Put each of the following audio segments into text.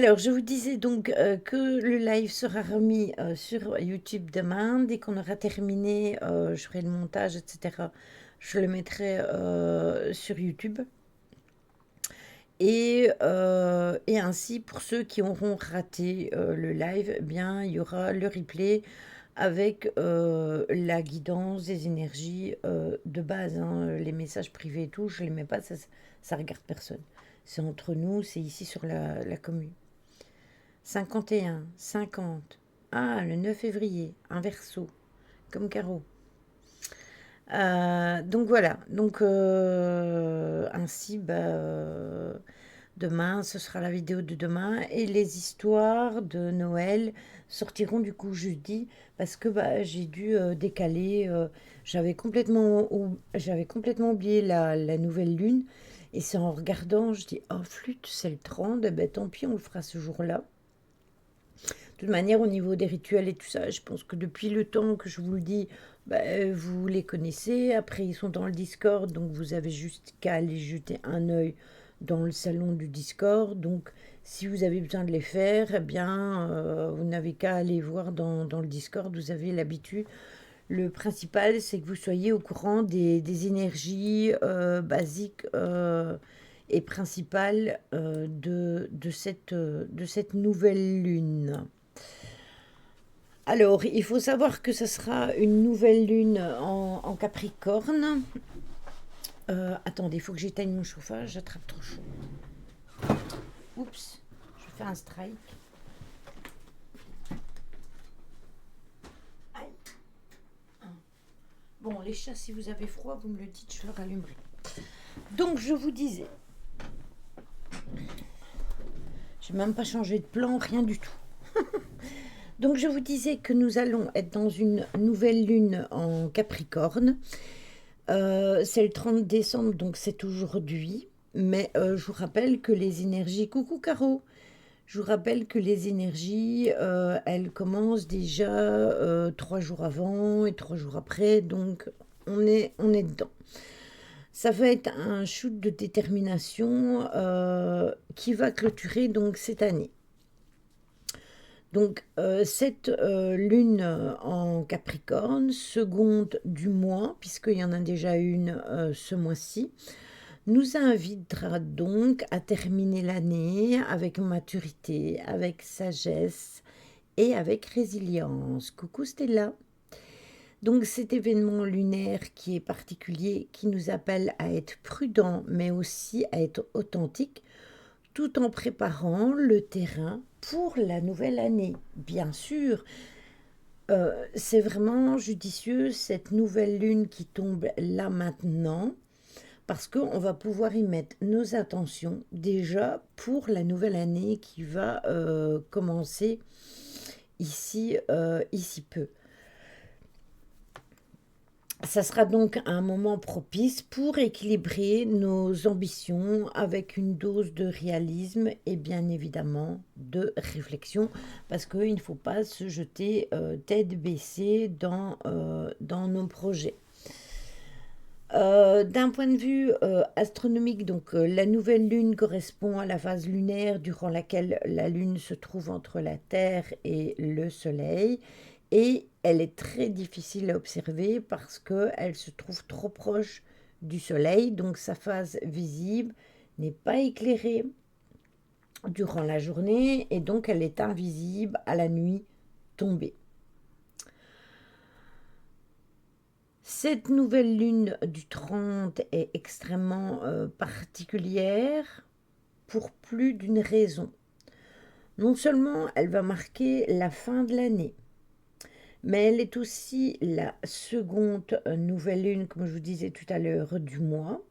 Alors, je vous disais donc que le live sera remis sur YouTube demain. Dès qu'on aura terminé, je ferai le montage, etc. Je le mettrai sur YouTube. Et ainsi, pour ceux qui auront raté le live, eh bien, il y aura le replay avec la guidance des énergies de base, hein. Les messages privés et tout, je ne les mets pas, ça regarde personne. C'est entre nous, c'est ici sur la commune. 51, 50. Ah, le 9 février, un verso, comme Caro. Donc voilà, donc ainsi, demain, ce sera la vidéo de demain et les histoires de Noël sortiront du coup jeudi parce que j'ai dû décaler. J'avais complètement oublié la nouvelle lune et c'est en regardant, je dis oh flûte, c'est le 30, eh ben, tant pis, on le fera ce jour-là. De toute manière, au niveau des rituels et tout ça, je pense que depuis le temps que je vous le dis, vous les connaissez. Après, ils sont dans le Discord, donc vous avez juste qu'à aller jeter un œil dans le salon du Discord. Donc, si vous avez besoin de les faire, eh bien, vous n'avez qu'à aller voir dans le Discord, vous avez l'habitude. Le principal, c'est que vous soyez au courant des énergies basiques et principales de cette nouvelle lune. Alors, il faut savoir que ce sera une nouvelle lune en Capricorne. Attendez, il faut que j'éteigne mon chauffage, j'attrape trop chaud. Oups, je fais un strike. Aïe. Bon, les chats, si vous avez froid, vous me le dites, je le rallumerai. Donc, je vous disais, je n'ai même pas changé de plan, rien du tout. Donc, je vous disais que nous allons être dans une nouvelle lune en Capricorne. C'est le 30 décembre, donc c'est aujourd'hui. Mais je vous rappelle que les énergies... Coucou Caro. Je vous rappelle que les énergies, elles commencent déjà 3 jours avant et 3 jours après. Donc on est dedans. Ça va être un shoot de détermination qui va clôturer donc cette année. Donc cette lune en Capricorne, seconde du mois, puisqu'il y en a déjà une ce mois-ci, nous invitera donc à terminer l'année avec maturité, avec sagesse et avec résilience. Coucou Stella. Donc cet événement lunaire qui est particulier, qui nous appelle à être prudent, mais aussi à être authentique, tout en préparant le terrain pour la nouvelle année. Bien sûr, c'est vraiment judicieux cette nouvelle lune qui tombe là maintenant, parce qu'on va pouvoir y mettre nos intentions déjà pour la nouvelle année qui va commencer ici peu. Ça sera donc un moment propice pour équilibrer nos ambitions avec une dose de réalisme et bien évidemment de réflexion, parce qu'il ne faut pas se jeter tête baissée dans nos projets. D'un point de vue astronomique, donc la nouvelle lune correspond à la phase lunaire durant laquelle la lune se trouve entre la Terre et le Soleil, et elle est très difficile à observer parce qu'elle se trouve trop proche du Soleil, donc sa phase visible n'est pas éclairée durant la journée et donc elle est invisible à la nuit tombée. Cette nouvelle lune du 30 est extrêmement particulière pour plus d'une raison. Non seulement elle va marquer la fin de l'année, mais elle est aussi la seconde nouvelle lune, comme je vous disais tout à l'heure, du mois.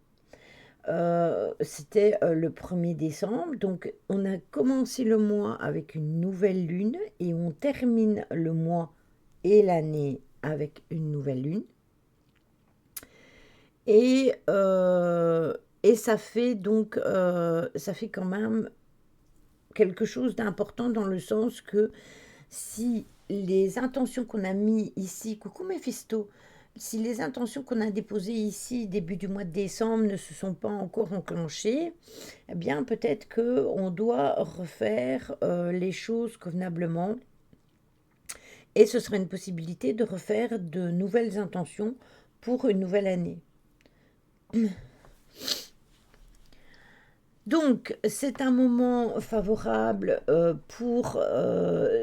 C'était le 1er décembre, donc on a commencé le mois avec une nouvelle lune et on termine le mois et l'année avec une nouvelle lune. Et, euh, et ça fait donc, ça fait quand même quelque chose d'important dans le sens que si les intentions qu'on a mis ici, coucou Mephisto, si les intentions qu'on a déposées ici, début du mois de décembre, ne se sont pas encore enclenchées, eh bien peut-être qu'on doit refaire les choses convenablement. Et ce serait une possibilité de refaire de nouvelles intentions pour une nouvelle année. Donc, c'est un moment favorable pour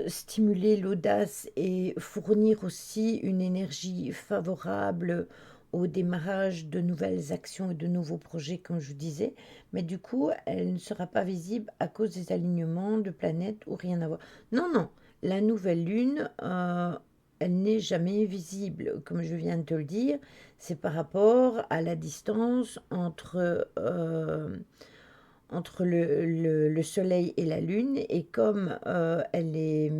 stimuler l'audace et fournir aussi une énergie favorable au démarrage de nouvelles actions et de nouveaux projets, comme je vous disais. Mais du coup, elle ne sera pas visible à cause des alignements de planètes ou rien à voir. Non, non, la nouvelle lune, elle n'est jamais visible, comme je viens de te le dire. C'est par rapport à la distance entre le Soleil et la Lune, et comme elle est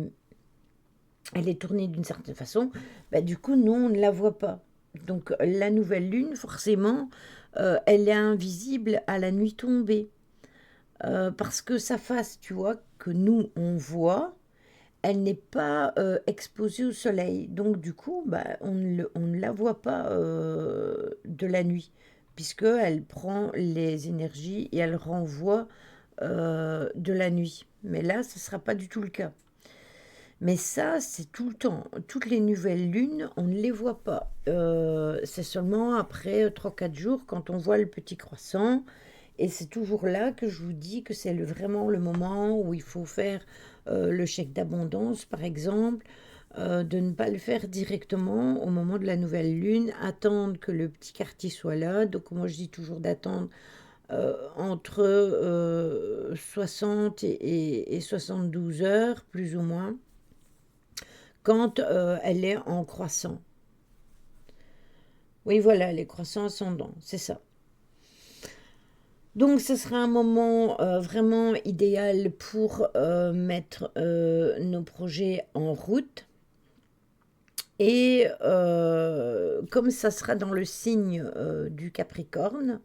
tournée d'une certaine façon, bah, du coup, nous, on ne la voit pas. Donc, la nouvelle Lune, forcément, elle est invisible à la nuit tombée. Parce que sa face, tu vois, que nous, on voit, elle n'est pas exposée au Soleil. Donc, du coup, bah, on ne la voit pas de la nuit, puisqu'elle prend les énergies et elle renvoie de la nuit. Mais là, ce ne sera pas du tout le cas. Mais ça, c'est tout le temps. Toutes les nouvelles lunes, on ne les voit pas. C'est seulement après 3 4 jours, quand on voit le petit croissant. Et c'est toujours là que je vous dis que c'est vraiment le moment où il faut faire le chèque d'abondance, par exemple. De ne pas le faire directement au moment de la nouvelle lune, attendre que le petit quartier soit là. Donc moi je dis toujours d'attendre entre 60 et 72 heures, plus ou moins, quand elle est en croissant. Oui, voilà, les croissants ascendants, c'est ça. Donc, ce sera un moment vraiment idéal pour mettre nos projets en route. Et comme ça sera dans le signe du Capricorne,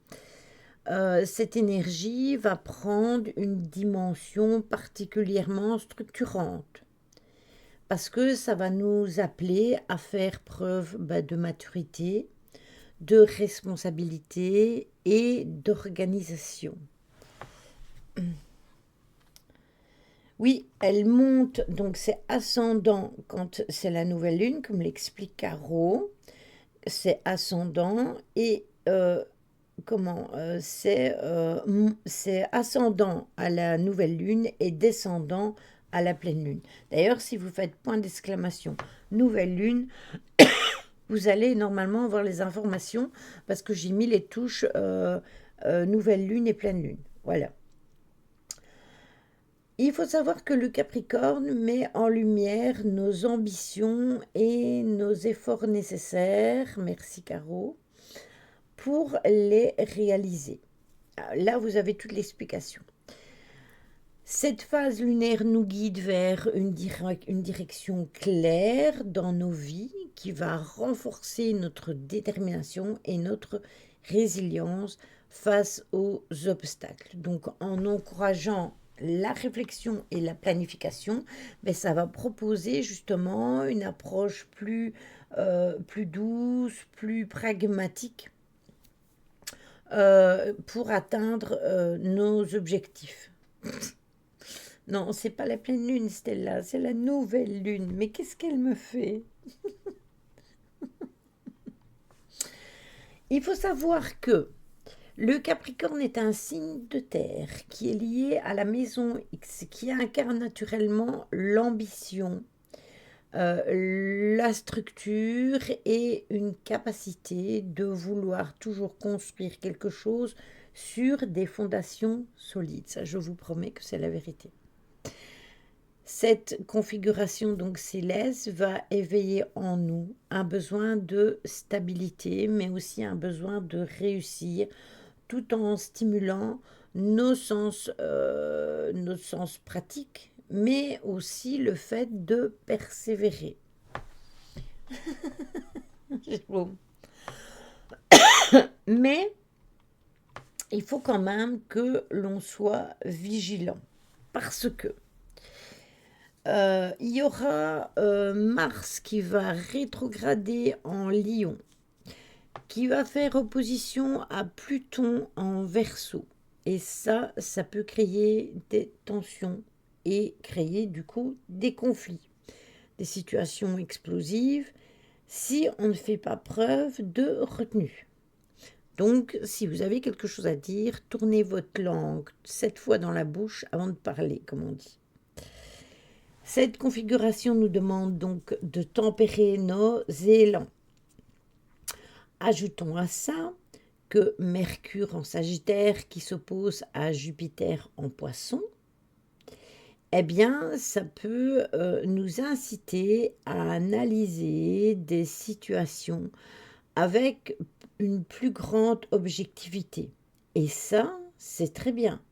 cette énergie va prendre une dimension particulièrement structurante. Parce que ça va nous appeler à faire preuve de maturité, de responsabilité et d'organisation. Oui, elle monte, donc c'est ascendant quand c'est la nouvelle lune, comme l'explique Caro. C'est ascendant et c'est ascendant à la nouvelle lune et descendant à la pleine lune. D'ailleurs, si vous faites point d'exclamation nouvelle lune, vous allez normalement avoir les informations parce que j'ai mis les touches nouvelle lune et pleine lune. Voilà. Il faut savoir que le Capricorne met en lumière nos ambitions et nos efforts nécessaires, merci Caro, pour les réaliser. Là, vous avez toute l'explication. Cette phase lunaire nous guide vers une direction claire dans nos vies qui va renforcer notre détermination et notre résilience face aux obstacles. Donc en encourageant la réflexion et la planification, ça va proposer justement une approche plus douce, plus pragmatique pour atteindre nos objectifs. Non, c'est pas la pleine lune, Stella, c'est la nouvelle lune. Mais qu'est-ce qu'elle me fait? Il faut savoir que le Capricorne est un signe de terre qui est lié à la maison X, qui incarne naturellement l'ambition, la structure et une capacité de vouloir toujours construire quelque chose sur des fondations solides. Ça, je vous promets que c'est la vérité. Cette configuration donc céleste va éveiller en nous un besoin de stabilité, mais aussi un besoin de réussir, tout en stimulant nos sens pratiques, mais aussi le fait de persévérer. Mais il faut quand même que l'on soit vigilant, parce que il y aura Mars qui va rétrograder en Lion qui va faire opposition à Pluton en Verseau. Et ça peut créer des tensions et créer du coup des conflits, des situations explosives si on ne fait pas preuve de retenue. Donc, si vous avez quelque chose à dire, tournez votre langue 7 fois dans la bouche avant de parler, comme on dit. Cette configuration nous demande donc de tempérer nos élans. Ajoutons à ça que Mercure en Sagittaire qui s'oppose à Jupiter en Poisson, eh bien, ça peut nous inciter à analyser des situations avec une plus grande objectivité. Et ça, c'est très bien.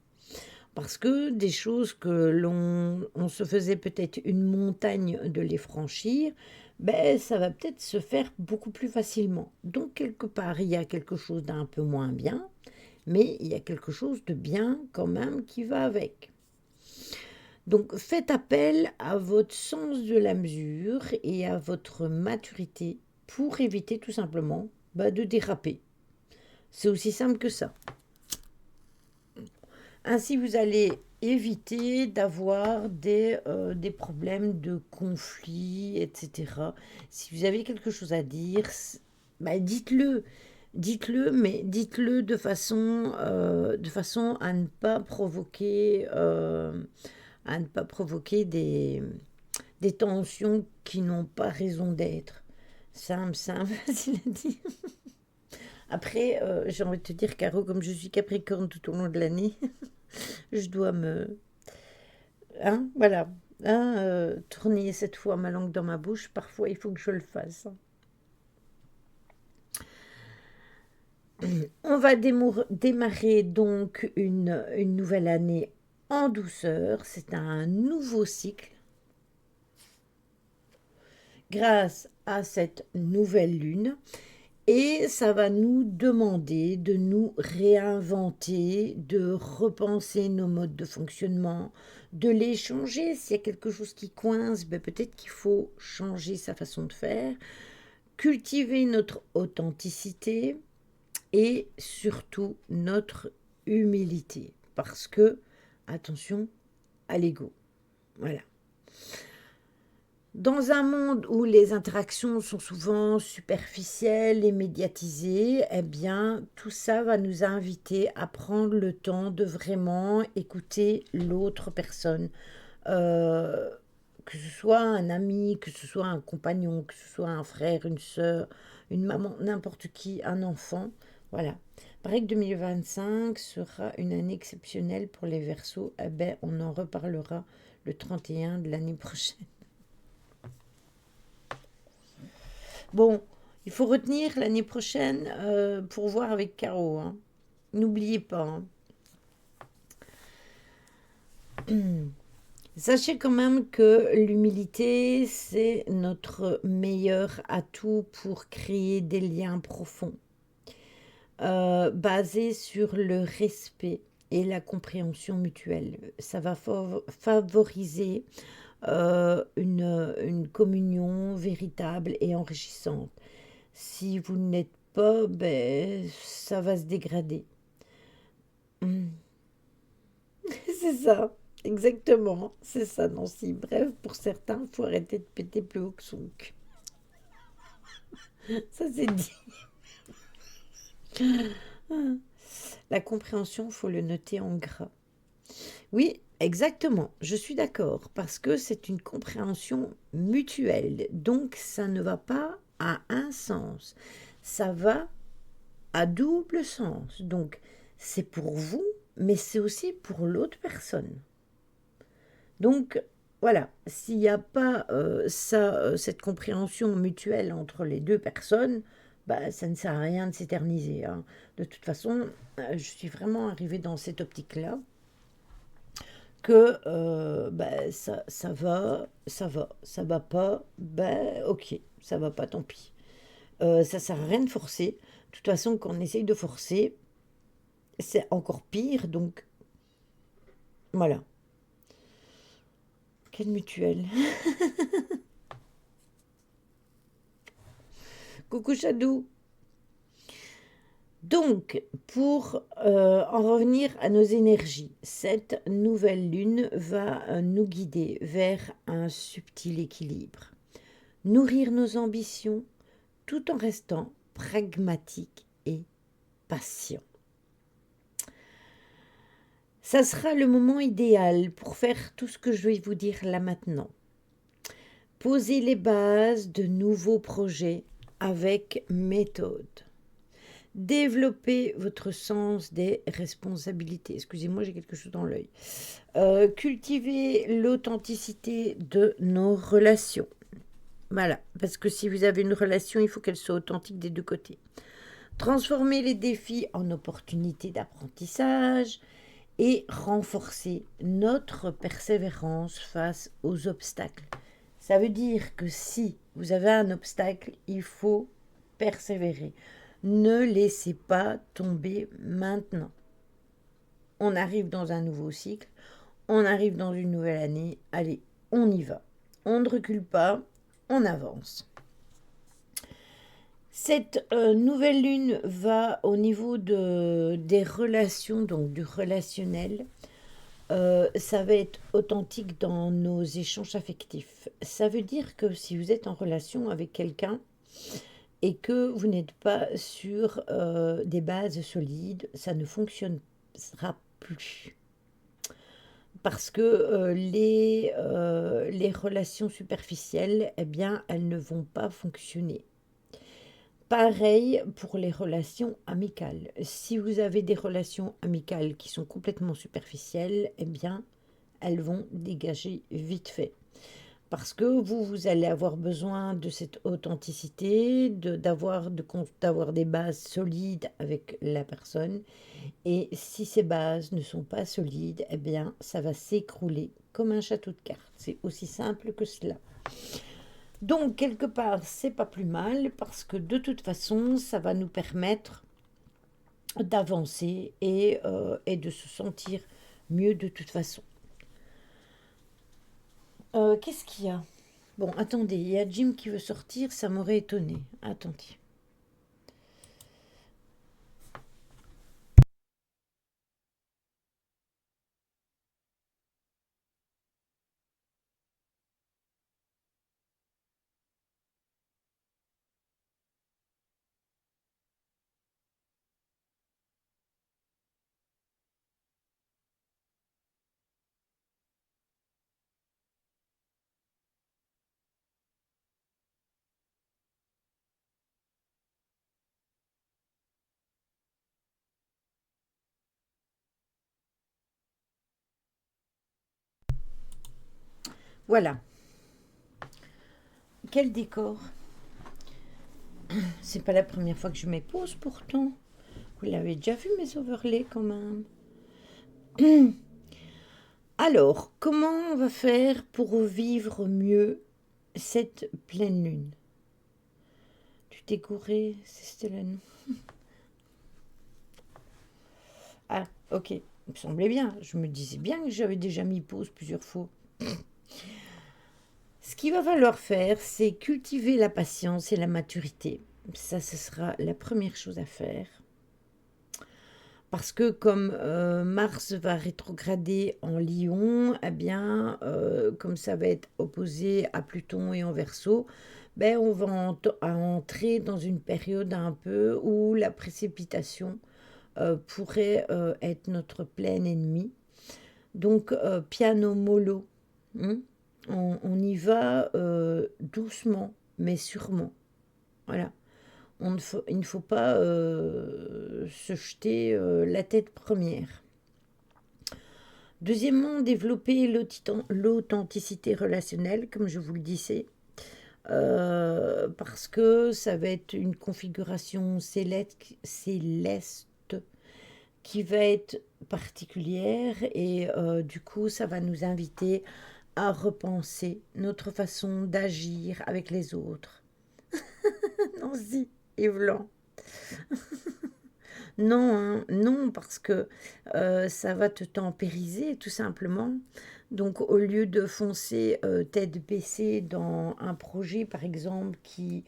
Parce que des choses que on se faisait peut-être une montagne de les franchir, ben, ça va peut-être se faire beaucoup plus facilement. Donc, quelque part, il y a quelque chose d'un peu moins bien, mais il y a quelque chose de bien quand même qui va avec. Donc, faites appel à votre sens de la mesure et à votre maturité pour éviter tout simplement de déraper. C'est aussi simple que ça. Ainsi, vous allez éviter d'avoir des problèmes de conflit, etc. Si vous avez quelque chose à dire, dites-le. Dites-le, mais dites-le de façon à ne pas provoquer des tensions qui n'ont pas raison d'être. Simple, simple, facile à dire. Après, j'ai envie de te dire, Caro, comme je suis Capricorne tout au long de l'année, je dois me... Hein, voilà. Hein, tourner 7 fois ma langue dans ma bouche, parfois il faut que je le fasse. On va démarrer donc une nouvelle année en douceur. C'est un nouveau cycle grâce à cette nouvelle lune. Et ça va nous demander de nous réinventer, de repenser nos modes de fonctionnement, de les changer. S'il y a quelque chose qui coince, peut-être qu'il faut changer sa façon de faire, cultiver notre authenticité et surtout notre humilité. Parce que, attention à l'ego. Voilà. Dans un monde où les interactions sont souvent superficielles et médiatisées, eh bien, tout ça va nous inviter à prendre le temps de vraiment écouter l'autre personne. Euh, que ce soit un ami, que ce soit un compagnon, que ce soit un frère, une sœur, une maman, n'importe qui, un enfant. Voilà. Pareil que 2025 sera une année exceptionnelle pour les Verseaux. Eh ben, on en reparlera le 31 de l'année prochaine. Bon, il faut retenir l'année prochaine pour voir avec Caro. Hein. N'oubliez pas. Hein. Sachez quand même que l'humilité, c'est notre meilleur atout pour créer des liens profonds, basés sur le respect et la compréhension mutuelle. Ça va favoriser une communion véritable et enrichissante. Si vous n'êtes pas, ça va se dégrader. C'est ça, exactement. C'est ça, Nancy. Bref, pour certains, il faut arrêter de péter plus haut que son cul. Ça, c'est dit. La compréhension, il faut le noter en gras. Oui, exactement. Je suis d'accord. Parce que c'est une compréhension mutuelle. Donc, ça ne va pas à un sens. Ça va à double sens. Donc, c'est pour vous, mais c'est aussi pour l'autre personne. Donc, voilà, s'il n'y a pas cette compréhension mutuelle entre les deux personnes, ça ne sert à rien de s'éterniser. Hein. De toute façon, je suis vraiment arrivée dans cette optique-là que ça va pas, ok, ça va pas, tant pis. Ça sert à rien de forcer. De toute façon, quand on essaye de forcer, c'est encore pire, donc voilà. Quelle mutuelle. Coucou Chadou. Donc, pour en revenir à nos énergies, cette nouvelle lune va nous guider vers un subtil équilibre, nourrir nos ambitions tout en restant pragmatique et patient. Ça sera le moment idéal pour faire tout ce que je vais vous dire là maintenant. Poser les bases de nouveaux projets avec méthode. Développer votre sens des responsabilités. Excusez-moi, j'ai quelque chose dans l'œil. Cultiver l'authenticité de nos relations. Voilà, parce que si vous avez une relation, il faut qu'elle soit authentique des deux côtés. Transformer les défis en opportunités d'apprentissage et renforcer notre persévérance face aux obstacles. Ça veut dire que si vous avez un obstacle, il faut persévérer. Ne laissez pas tomber maintenant. On arrive dans un nouveau cycle, on arrive dans une nouvelle année, allez, on y va. On ne recule pas, on avance. Cette nouvelle lune va au niveau des relations, donc du relationnel. Ça va être authentique dans nos échanges affectifs. Ça veut dire que si vous êtes en relation avec quelqu'un et que vous n'êtes pas sur des bases solides, ça ne fonctionnera plus. Parce que les relations superficielles, eh bien, elles ne vont pas fonctionner. Pareil pour les relations amicales. Si vous avez des relations amicales qui sont complètement superficielles, eh bien, elles vont dégager vite fait. Parce que vous allez avoir besoin de cette authenticité, d'avoir des bases solides avec la personne. Et si ces bases ne sont pas solides, eh bien, ça va s'écrouler comme un château de cartes. C'est aussi simple que cela. Donc, quelque part, c'est pas plus mal parce que de toute façon, ça va nous permettre d'avancer et de se sentir mieux de toute façon. Qu'est-ce qu'il y a? Bon, attendez, il y a Jim qui veut sortir, ça m'aurait étonné. Attendez. Voilà. Quel décor? C'est pas la première fois que je m'épose pourtant. Vous l'avez déjà vu mes overlays quand même. Alors, comment on va faire pour vivre mieux cette pleine lune? Tu t'es gouré, c'était là, non? Ah, ok. Il me semblait bien. Je me disais bien que j'avais déjà mis pause plusieurs fois. Ce qu'il va falloir faire, c'est cultiver la patience et la maturité. Ça, ce sera la première chose à faire. Parce que comme Mars va rétrograder en Lion, eh bien, comme ça va être opposé à Pluton et en Verseau, ben, on va entrer dans une période un peu où la précipitation pourrait être notre plein ennemi. Donc, piano mollo, hein, on y va doucement, mais sûrement. Voilà. Il ne faut pas se jeter la tête première. Deuxièmement, développer l'authenticité relationnelle, comme je vous le disais, parce que ça va être une configuration céleste qui va être particulière et du coup, ça va nous inviter à repenser notre façon d'agir avec les autres. Nancy et Vlan. Non, hein, non, parce que ça va te tempériser tout simplement. Donc au lieu de foncer tête baissée dans un projet par exemple qui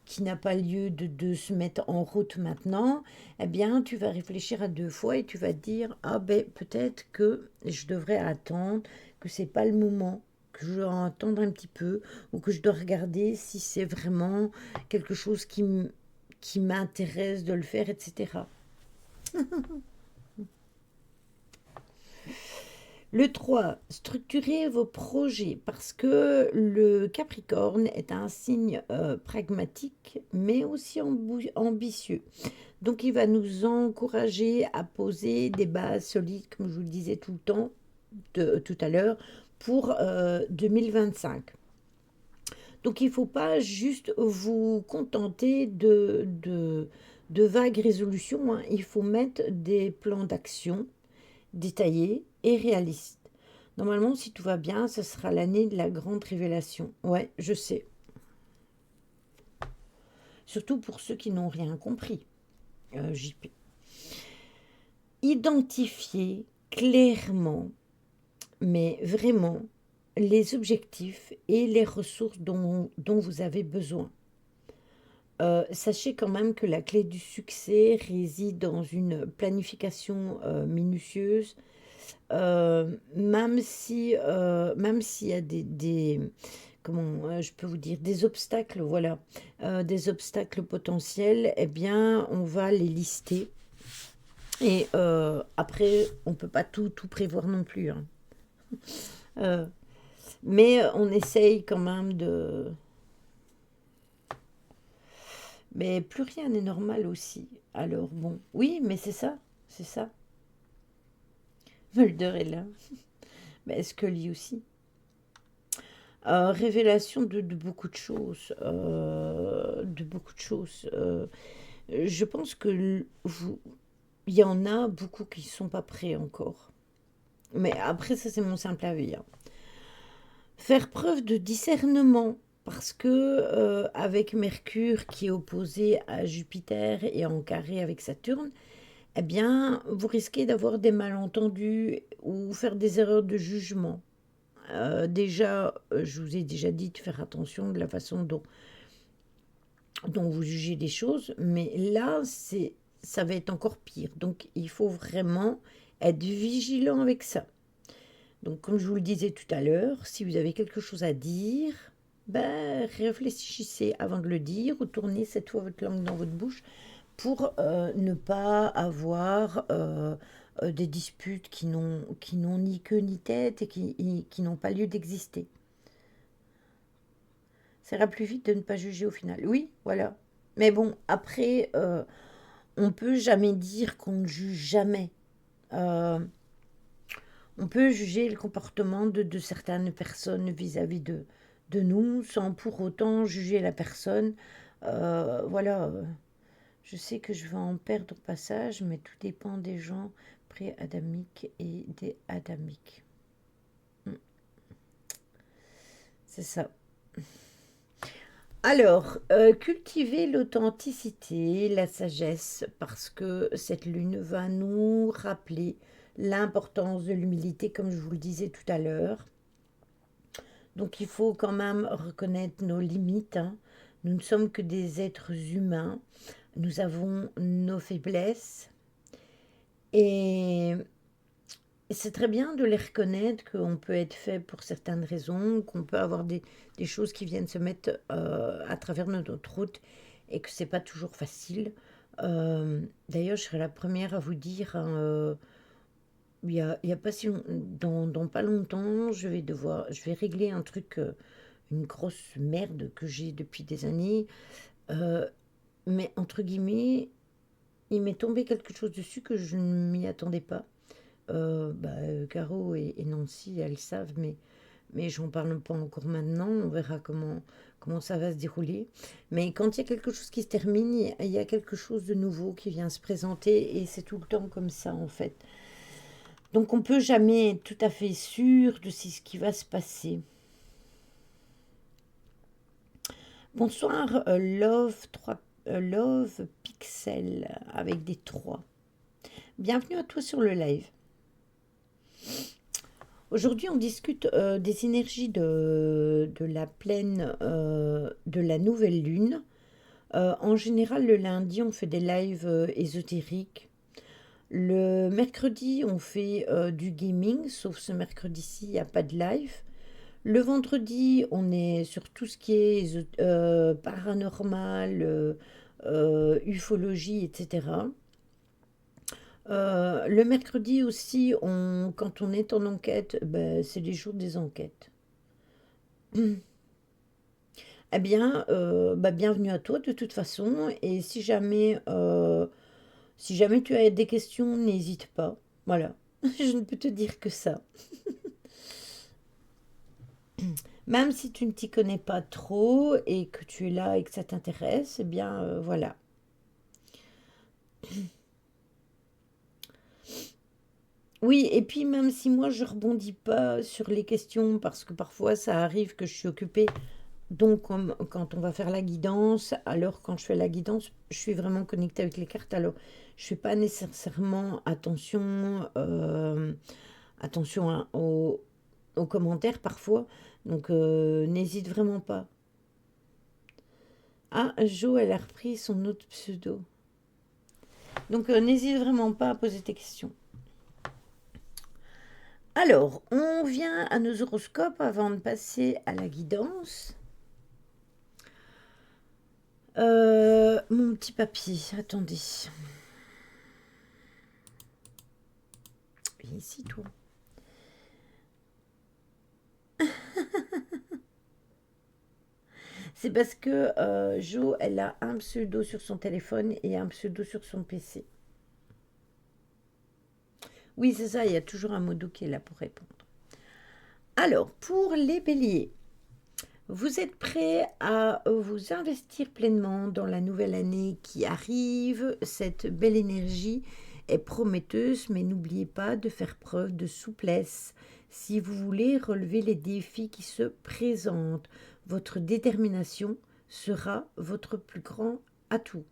qui n'a pas lieu de se mettre en route maintenant, eh bien, tu vas réfléchir à deux fois et tu vas te dire, ah ben, peut-être que je devrais attendre, que c'est pas le moment, que je dois attendre un petit peu, ou que je dois regarder si c'est vraiment quelque chose qui m'intéresse de le faire, etc. Le 3, structurez vos projets parce que le Capricorne est un signe pragmatique mais aussi ambitieux. Donc il va nous encourager à poser des bases solides, comme je vous le disais tout le temps, tout à l'heure, pour 2025. Donc il ne faut pas juste vous contenter de vagues résolutions, hein. Il faut mettre des plans d'action détaillés et réalistes. Normalement, si tout va bien, ce sera l'année de la grande révélation. Ouais, je sais. Surtout pour ceux qui n'ont rien compris, JP. Identifiez clairement, mais vraiment, les objectifs et les ressources dont vous avez besoin. Sachez quand même que la clé du succès réside dans une planification minutieuse, même s'il y a comment je peux vous dire, des obstacles, voilà, des obstacles potentiels, eh bien, on va les lister. Et après, on peut pas tout prévoir non plus, hein. Euh, mais on essaye quand même de... Mais plus rien n'est normal aussi. Alors bon, oui, mais c'est ça, c'est ça. Mulder est là. Mais Scully aussi. Révélation de beaucoup de choses. De beaucoup de choses. Je pense que il y en a beaucoup qui ne sont pas prêts encore. Mais après, ça, c'est mon simple avis, hein. Faire preuve de discernement. Parce que avec Mercure qui est opposé à Jupiter et en carré avec Saturne, eh bien, vous risquez d'avoir des malentendus ou faire des erreurs de jugement. Déjà, je vous ai déjà dit de faire attention de la façon dont vous jugez les choses, mais là, ça va être encore pire. Donc, il faut vraiment être vigilant avec ça. Donc, comme je vous le disais tout à l'heure, si vous avez quelque chose à dire, ben, réfléchissez avant de le dire ou tournez cette fois votre langue dans votre bouche pour ne pas avoir des disputes qui n'ont ni queue ni tête et qui n'ont pas lieu d'exister. Ça ira plus vite de ne pas juger au final. Oui, voilà. Mais bon, après, on peut jamais dire qu'on ne juge jamais. Euh, on peut juger le comportement de certaines personnes vis-à-vis de nous sans pour autant juger la personne. Voilà. Je sais que je vais en perdre au passage, mais tout dépend des gens pré-adamiques et des adamiques. Hmm, c'est ça. Alors, cultiver l'authenticité, la sagesse, parce que cette lune va nous rappeler l'importance de l'humilité, comme je vous le disais tout à l'heure. Donc, il faut quand même reconnaître nos limites, hein. Nous ne sommes que des êtres humains. Nous avons nos faiblesses. Et c'est très bien de les reconnaître, qu'on peut être fait pour certaines raisons, qu'on peut avoir des choses qui viennent se mettre à travers notre route et que c'est pas toujours facile. D'ailleurs, je serai la première à vous dire, hein, il y a pas si dans pas longtemps, je vais régler un truc, une grosse merde que j'ai depuis des années. Euh, mais entre guillemets, il m'est tombé quelque chose dessus que je ne m'y attendais pas. Caro et Nancy, elles savent, mais j'en parle pas encore maintenant. On verra comment ça va se dérouler. Mais quand il y a quelque chose qui se termine, il y a quelque chose de nouveau qui vient se présenter et c'est tout le temps comme ça en fait. Donc on peut jamais être tout à fait sûr de ce qui va se passer. Bonsoir, Love Pixel avec des 3. Bienvenue à toi sur le live. Aujourd'hui, on discute des énergies de la pleine de la nouvelle lune En général, le lundi, on fait des lives ésotériques. Le mercredi, on fait du gaming, sauf ce mercredi-ci, il n'y a pas de live. Le vendredi, on est sur tout ce qui est paranormal, ufologie, etc. Le mercredi aussi, quand on est en enquête, ben, c'est les jours des enquêtes. Eh bien, bah, bienvenue à toi de toute façon. Et si jamais tu as des questions, n'hésite pas. Voilà, je ne peux te dire que ça. Même si tu ne t'y connais pas trop et que tu es là et que ça t'intéresse, eh bien, voilà. Oui, et puis même si moi je rebondis pas sur les questions parce que parfois ça arrive que je suis occupée, donc quand on va faire la guidance, alors quand je fais la guidance, je suis vraiment connectée avec les cartes, alors je fais pas nécessairement attention aux commentaires parfois, donc n'hésite vraiment pas. Ah, Jo, elle a repris son autre pseudo. Donc n'hésite vraiment pas à poser tes questions. Alors, on vient à nos horoscopes avant de passer à la guidance. Mon petit papier, attendez. Viens ici, toi. C'est parce que Jo, elle a un pseudo sur son téléphone et un pseudo sur son PC. Oui, c'est ça, il y a toujours un modo qui est là pour répondre. Alors, pour les béliers, vous êtes prêts à vous investir pleinement dans la nouvelle année qui arrive. Cette belle énergie est prometteuse, mais n'oubliez pas de faire preuve de souplesse si vous voulez relever les défis qui se présentent. Votre détermination sera votre plus grand atout.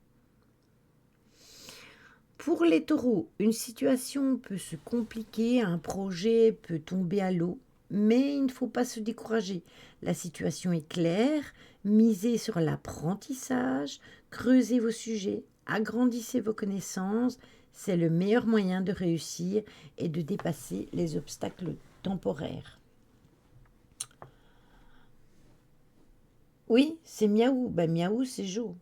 Pour les taureaux, une situation peut se compliquer, un projet peut tomber à l'eau, mais il ne faut pas se décourager. La situation est claire, misez sur l'apprentissage, creusez vos sujets, agrandissez vos connaissances, c'est le meilleur moyen de réussir et de dépasser les obstacles temporaires. Oui, c'est Miaou. Ben, Miaou, c'est Jo.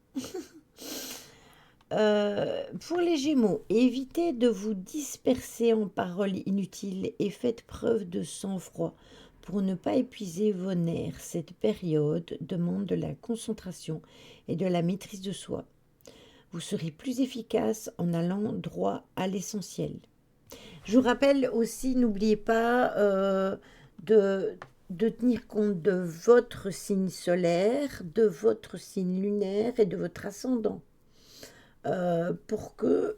Pour les Gémeaux, évitez de vous disperser en paroles inutiles et faites preuve de sang-froid pour ne pas épuiser vos nerfs. Cette période demande de la concentration et de la maîtrise de soi. Vous serez plus efficace en allant droit à l'essentiel. Je vous rappelle aussi, n'oubliez pas de, de tenir compte de votre signe solaire, de votre signe lunaire et de votre ascendant pour que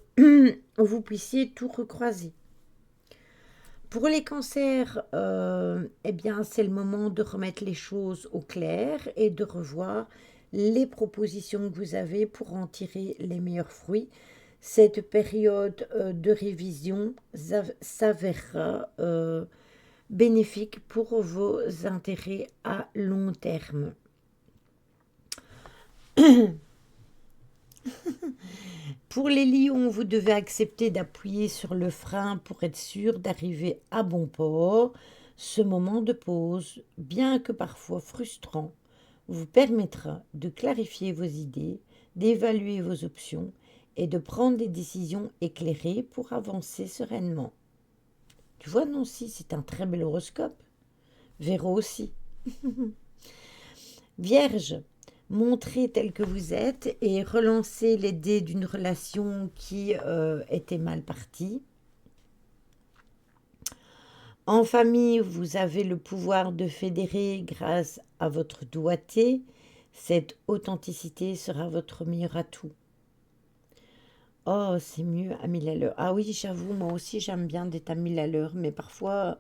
vous puissiez tout recroiser. Pour les cancers, eh bien, c'est le moment de remettre les choses au clair et de revoir les propositions que vous avez pour en tirer les meilleurs fruits. Cette période de révision s'avérera bénéfique pour vos intérêts à long terme. Pour les lions, vous devez accepter d'appuyer sur le frein pour être sûr d'arriver à bon port. Ce moment de pause, bien que parfois frustrant, vous permettra de clarifier vos idées, d'évaluer vos options et de prendre des décisions éclairées pour avancer sereinement. Tu vois, Nancy, c'est un très bel horoscope. Véro aussi. Vierge, montrez tel que vous êtes et relancez les dés d'une relation qui était mal partie. En famille, vous avez le pouvoir de fédérer grâce à votre doigté. Cette authenticité sera votre meilleur atout. Oh, c'est mieux à 1000 à l'heure. Ah oui, j'avoue, moi aussi j'aime bien d'être à 1000 à l'heure, mais parfois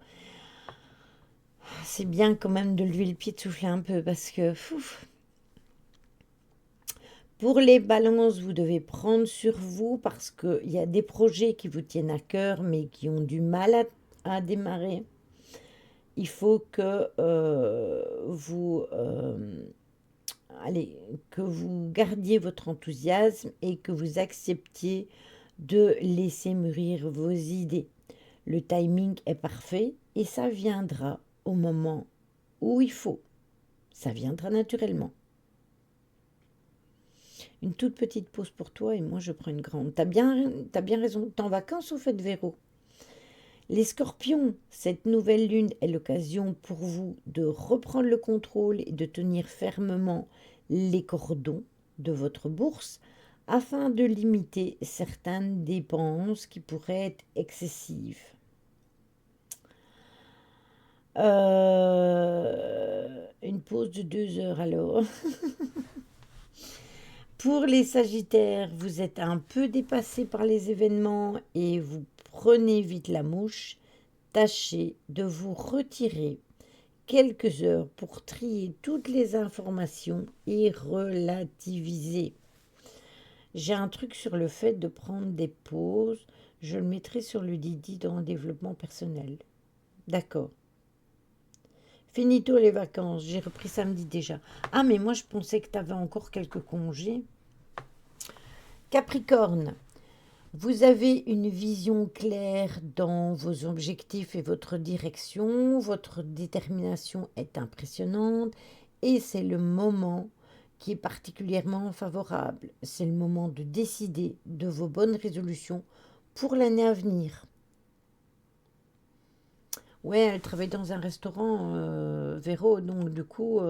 c'est bien quand même de lever le pied, de souffler un peu parce que pour les balances, vous devez prendre sur vous parce qu'il y a des projets qui vous tiennent à cœur mais qui ont du mal à démarrer. Il faut que vous allez, que vous gardiez votre enthousiasme et que vous acceptiez de laisser mûrir vos idées. Le timing est parfait et ça viendra au moment où il faut. Ça viendra naturellement. Une toute petite pause pour toi et moi je prends une grande. T'as bien raison. T'es en vacances au fait, Véro? Les scorpions, cette nouvelle lune est l'occasion pour vous de reprendre le contrôle et de tenir fermement les cordons de votre bourse afin de limiter certaines dépenses qui pourraient être excessives. Une pause de 2 heures alors. Pour les Sagittaires, vous êtes un peu dépassé par les événements et vous prenez vite la mouche. Tâchez de vous retirer quelques heures pour trier toutes les informations et relativiser. J'ai un truc sur le fait de prendre des pauses. Je le mettrai sur le Didi dans le développement personnel. D'accord. Finito les vacances. J'ai repris samedi déjà. Ah, mais moi, je pensais que tu avais encore quelques congés. Capricorne. Vous avez une vision claire dans vos objectifs et votre direction. Votre détermination est impressionnante et c'est le moment qui est particulièrement favorable. C'est le moment de décider de vos bonnes résolutions pour l'année à venir. Ouais, elle travaille dans un restaurant, Véro, donc du coup...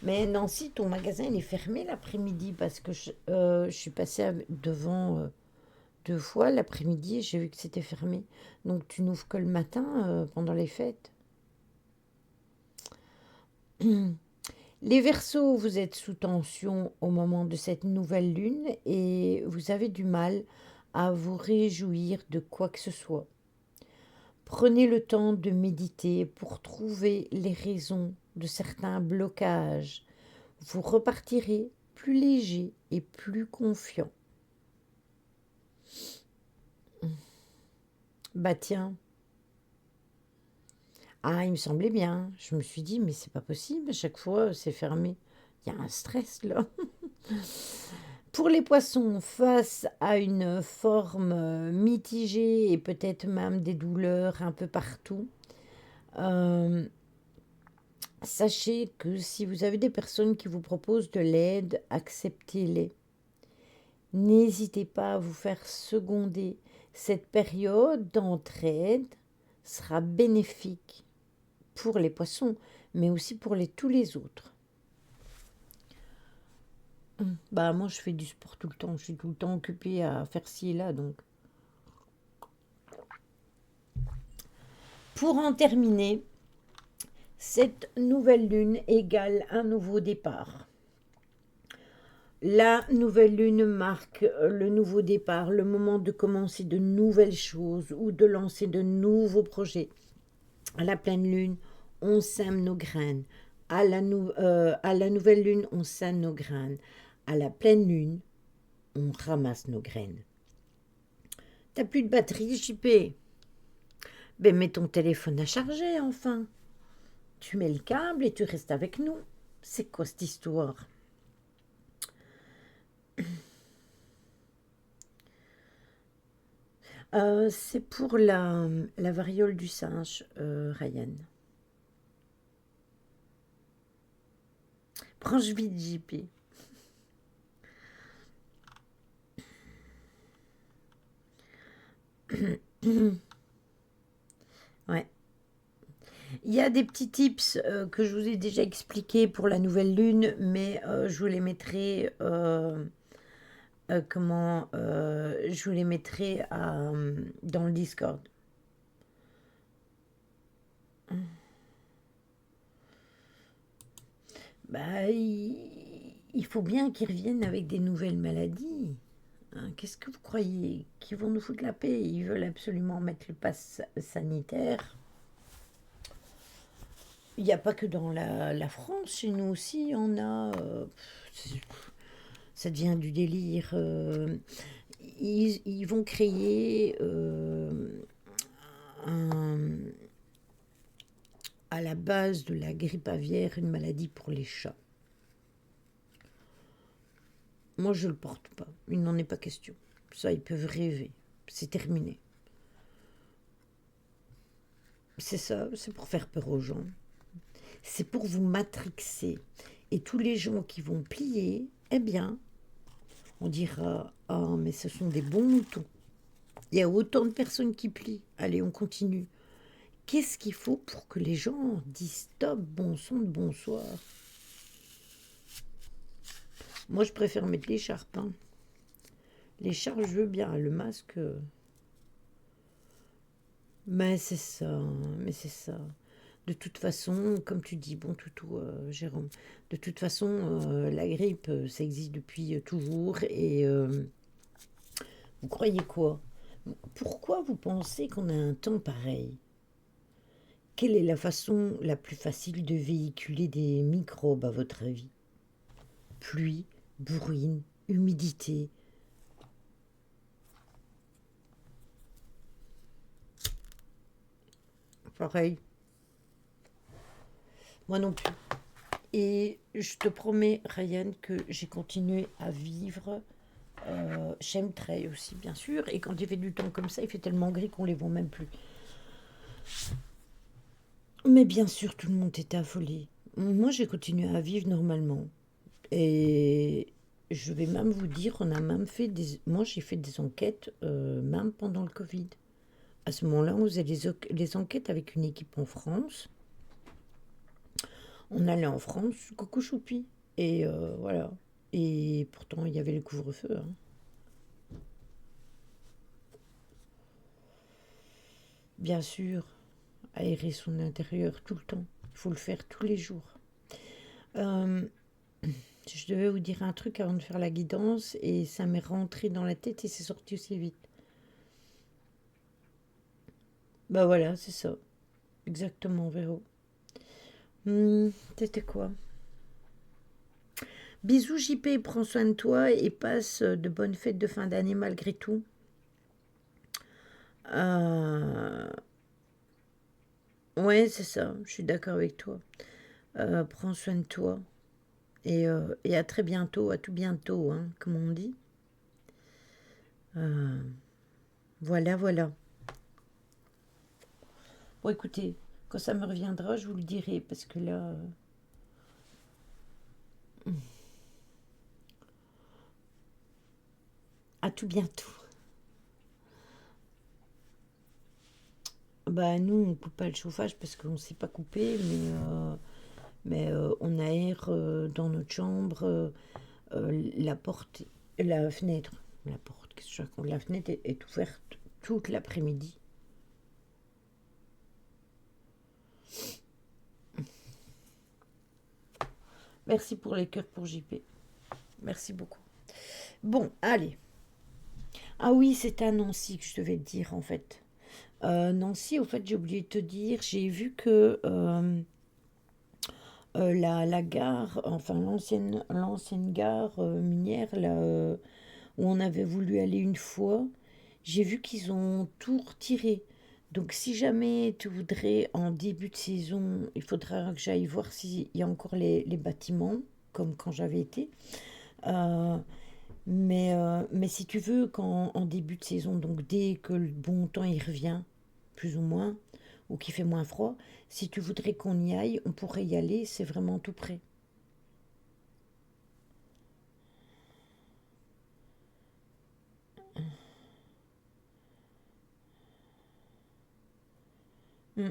Mais Nancy, ton magasin, il est fermé l'après-midi parce que je suis passée devant 2 fois l'après-midi et j'ai vu que c'était fermé. Donc tu n'ouvres que le matin pendant les fêtes. Les Verseaux, vous êtes sous tension au moment de cette nouvelle lune et vous avez du mal à vous réjouir de quoi que ce soit. Prenez le temps de méditer pour trouver les raisons de certains blocages. Vous repartirez plus léger et plus confiant. Bah tiens, ah, il me semblait bien. Je me suis dit, mais c'est pas possible, à chaque fois c'est fermé. Il y a un stress là. Pour les poissons, face à une forme mitigée et peut-être même des douleurs un peu partout, euh, sachez que si vous avez des personnes qui vous proposent de l'aide, acceptez-les. N'hésitez pas à vous faire seconder. Cette période d'entraide sera bénéfique pour les poissons, mais aussi pour tous les autres. Bah moi je fais du sport tout le temps, je suis tout le temps occupée à faire ci et là, donc. Pour en terminer, cette nouvelle lune égale un nouveau départ. La nouvelle lune marque le nouveau départ, le moment de commencer de nouvelles choses ou de lancer de nouveaux projets. À la pleine lune, on sème nos graines. À la nouvelle lune, on sème nos graines. À la pleine lune, on ramasse nos graines. T'as plus de batterie, JP? Ben mets ton téléphone à charger, enfin. Tu mets le câble et tu restes avec nous. C'est quoi cette histoire? C'est pour la variole du singe, Ryan. Branche vite, JP. Ouais. Il y a des petits tips que je vous ai déjà expliqués pour la nouvelle lune, mais je vous les mettrai je vous les mettrai dans le Discord. Bah, il faut bien qu'ils reviennent avec des nouvelles maladies. Hein. Qu'est-ce que vous croyez? Qu'ils vont nous foutre la paix? Ils veulent absolument mettre le pass sanitaire. Il n'y a pas que dans la France, chez nous aussi, on a... ça devient du délire. Ils vont créer à la base de la grippe aviaire une maladie pour les chats. Moi, je le porte pas. Il n'en est pas question. Ça, ils peuvent rêver. C'est terminé. C'est ça, c'est pour faire peur aux gens. C'est pour vous matrixer. Et tous les gens qui vont plier, eh bien, on dira, ah, mais ce sont des bons moutons. Il y a autant de personnes qui plient. Allez, on continue. Qu'est-ce qu'il faut pour que les gens disent stop, bon sang de bonsoir? Moi, je préfère mettre l'écharpe. Hein. L'écharpe, je veux bien. Le masque, mais c'est ça, mais c'est ça. De toute façon, comme tu dis, bon toutou, Jérôme, de toute façon, la grippe, ça existe depuis toujours. Et vous croyez quoi? Pourquoi vous pensez qu'on a un temps pareil? Quelle est la façon la plus facile de véhiculer des microbes, à votre avis? Pluie, bruine, humidité. Pareil, moi non plus. Et je te promets, Ryan, que j'ai continué à vivre. Chemtrail aussi, bien sûr. Et quand il fait du temps comme ça, il fait tellement gris qu'on les voit même plus. Mais bien sûr, tout le monde était affolé. Moi, j'ai continué à vivre normalement. Et je vais même vous dire, on a même fait des... Moi, j'ai fait des enquêtes, même pendant le Covid. À ce moment-là, on faisait les enquêtes avec une équipe en France. On allait en France, coucou choupi. Et voilà. Et pourtant, il y avait le couvre-feu. Hein. Bien sûr, aérer son intérieur tout le temps. Il faut le faire tous les jours. Euh, je devais vous dire un truc avant de faire la guidance et ça m'est rentré dans la tête et c'est sorti aussi vite. Bah voilà, c'est ça. Exactement, Véro. C'était quoi? Bisous JP, prends soin de toi et passe de bonnes fêtes de fin d'année malgré tout. Euh, Ouais, c'est ça, je suis d'accord avec toi. Prends soin de toi et à très bientôt, à tout bientôt, hein, comme on dit. Euh, voilà, voilà. Bon, écoutez, quand ça me reviendra, je vous le dirai parce que là, à tout bientôt. Bah nous, on coupe pas le chauffage parce qu'on ne sait pas couper, mais on aère dans notre chambre la porte, la fenêtre. La porte, qu'est-ce que je raconte? La fenêtre est ouverte toute l'après-midi. Merci pour les cœurs pour JP. Merci beaucoup. Bon, allez. Ah oui, c'est à Nancy que je devais te dire en fait. Nancy, au fait, j'ai oublié de te dire, j'ai vu que la gare, enfin l'ancienne gare minière, là, où on avait voulu aller une fois, j'ai vu qu'ils ont tout retiré. Donc si jamais tu voudrais en début de saison, il faudra que j'aille voir s'il y a encore les bâtiments, comme quand j'avais été. Euh, mais si tu veux, quand en début de saison, donc dès que le bon temps il revient, plus ou moins, ou qu'il fait moins froid, si tu voudrais qu'on y aille, on pourrait y aller, c'est vraiment tout près. Hmm.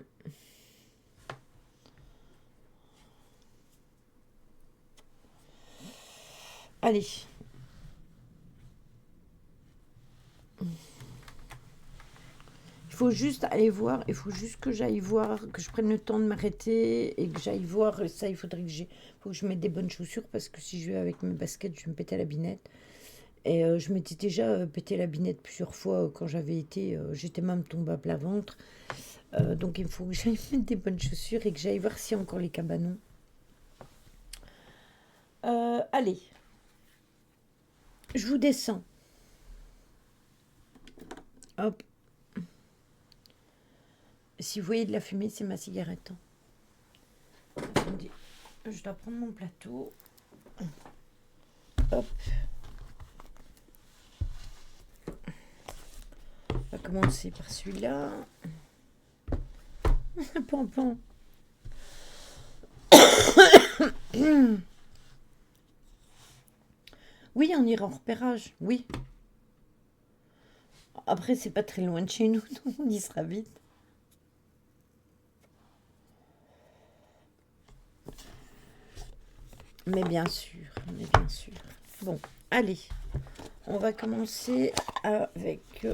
Allez, il faut juste aller voir, il faut juste que j'aille voir, que je prenne le temps de m'arrêter et que j'aille voir. Ça, il faudrait faut que je mette des bonnes chaussures parce que si je vais avec mes baskets, je vais me péter la binette. Et je m'étais déjà pété la binette plusieurs fois quand j'avais été, j'étais même tombée à plat ventre. Donc il faut que j'aille mettre des bonnes chaussures et que j'aille voir s'il y a encore les cabanons. Allez, je vous descends. Hop. Si vous voyez de la fumée, c'est ma cigarette. Attendez, je dois prendre mon plateau. Hop. commencer par celui-là. Pampan. Oui, on ira en repérage, oui. Après, c'est pas très loin de chez nous, donc on y sera vite. Mais bien sûr, mais bien sûr. Bon, allez, on va commencer avec...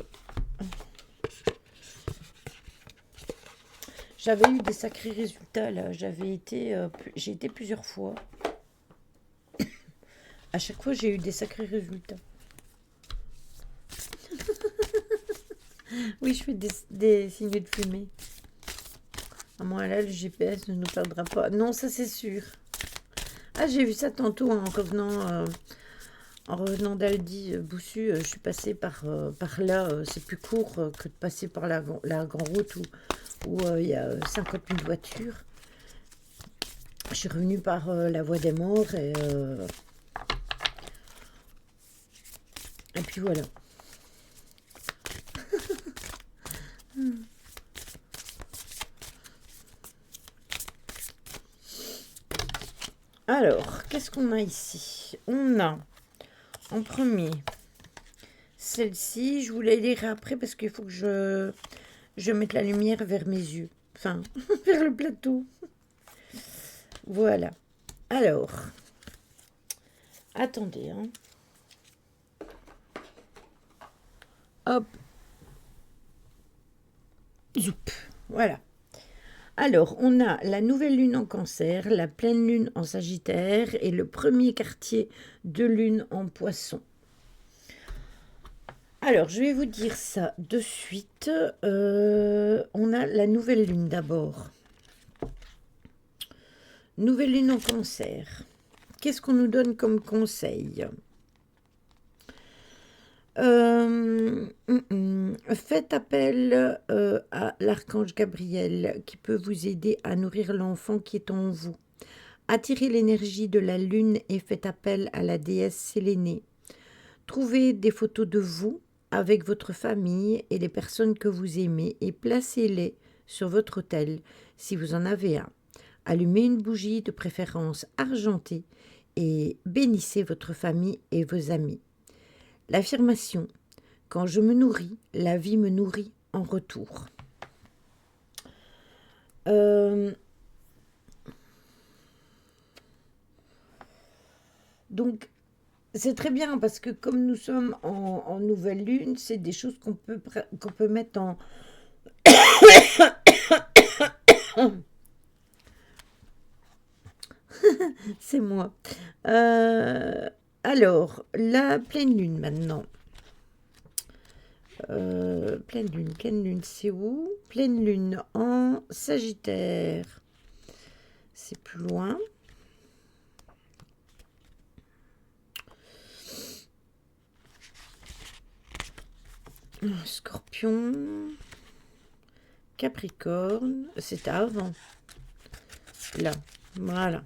J'avais eu des sacrés résultats, là. J'ai été plusieurs fois. À chaque fois, j'ai eu des sacrés résultats. Oui, je fais des signaux de fumée. À moins là, le GPS ne nous perdra pas. Non, ça c'est sûr. Ah, j'ai vu ça tantôt en revenant d'Aldi Boussu. Je suis passée par là. C'est plus court que de passer par la grande route où il y a 50 000 voitures. Je suis revenue par la voie des morts et puis voilà. Alors, qu'est-ce qu'on a ici? On a en premier celle-ci. Je vous la lirai après parce qu'il faut que je mette la lumière vers mes yeux. Enfin, vers le plateau. Voilà. Alors, attendez. Hein. Hop. Zoup. Voilà. Alors, on a la nouvelle lune en Cancer, la pleine lune en Sagittaire et le premier quartier de lune en Poisson. Alors, je vais vous dire ça de suite. On a la nouvelle lune d'abord. Nouvelle lune en Cancer. Qu'est-ce qu'on nous donne comme conseil? Faites appel à l'archange Gabriel qui peut vous aider à nourrir l'enfant qui est en vous. Attirez l'énergie de la lune et faites appel à la déesse Sélénée. Trouvez des photos de vous avec votre famille et les personnes que vous aimez et placez-les sur votre autel si vous en avez un. Allumez une bougie de préférence argentée et bénissez votre famille et vos amis. L'affirmation: quand je me nourris, la vie me nourrit en retour. Donc, c'est très bien parce que comme nous sommes en nouvelle lune, c'est des choses qu'on peut mettre en... C'est moi. Alors, la pleine lune maintenant. Pleine lune, c'est où? Pleine lune en Sagittaire. C'est plus loin. Scorpion. Capricorne. C'était avant. Là. Voilà.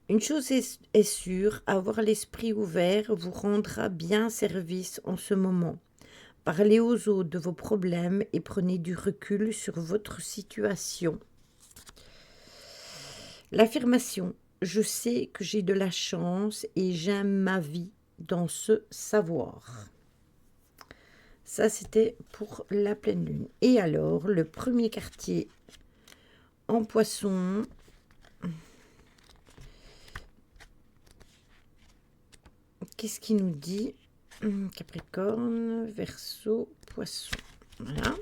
Une chose est sûre, avoir l'esprit ouvert vous rendra bien service en ce moment. Parlez aux autres de vos problèmes et prenez du recul sur votre situation. L'affirmation: je sais que j'ai de la chance et j'aime ma vie dans ce savoir. Ça, c'était pour la pleine lune. Et alors, le premier quartier en Poisson. Qu'est-ce qu'il nous dit? Capricorne, Verseau, Poisson. Voilà.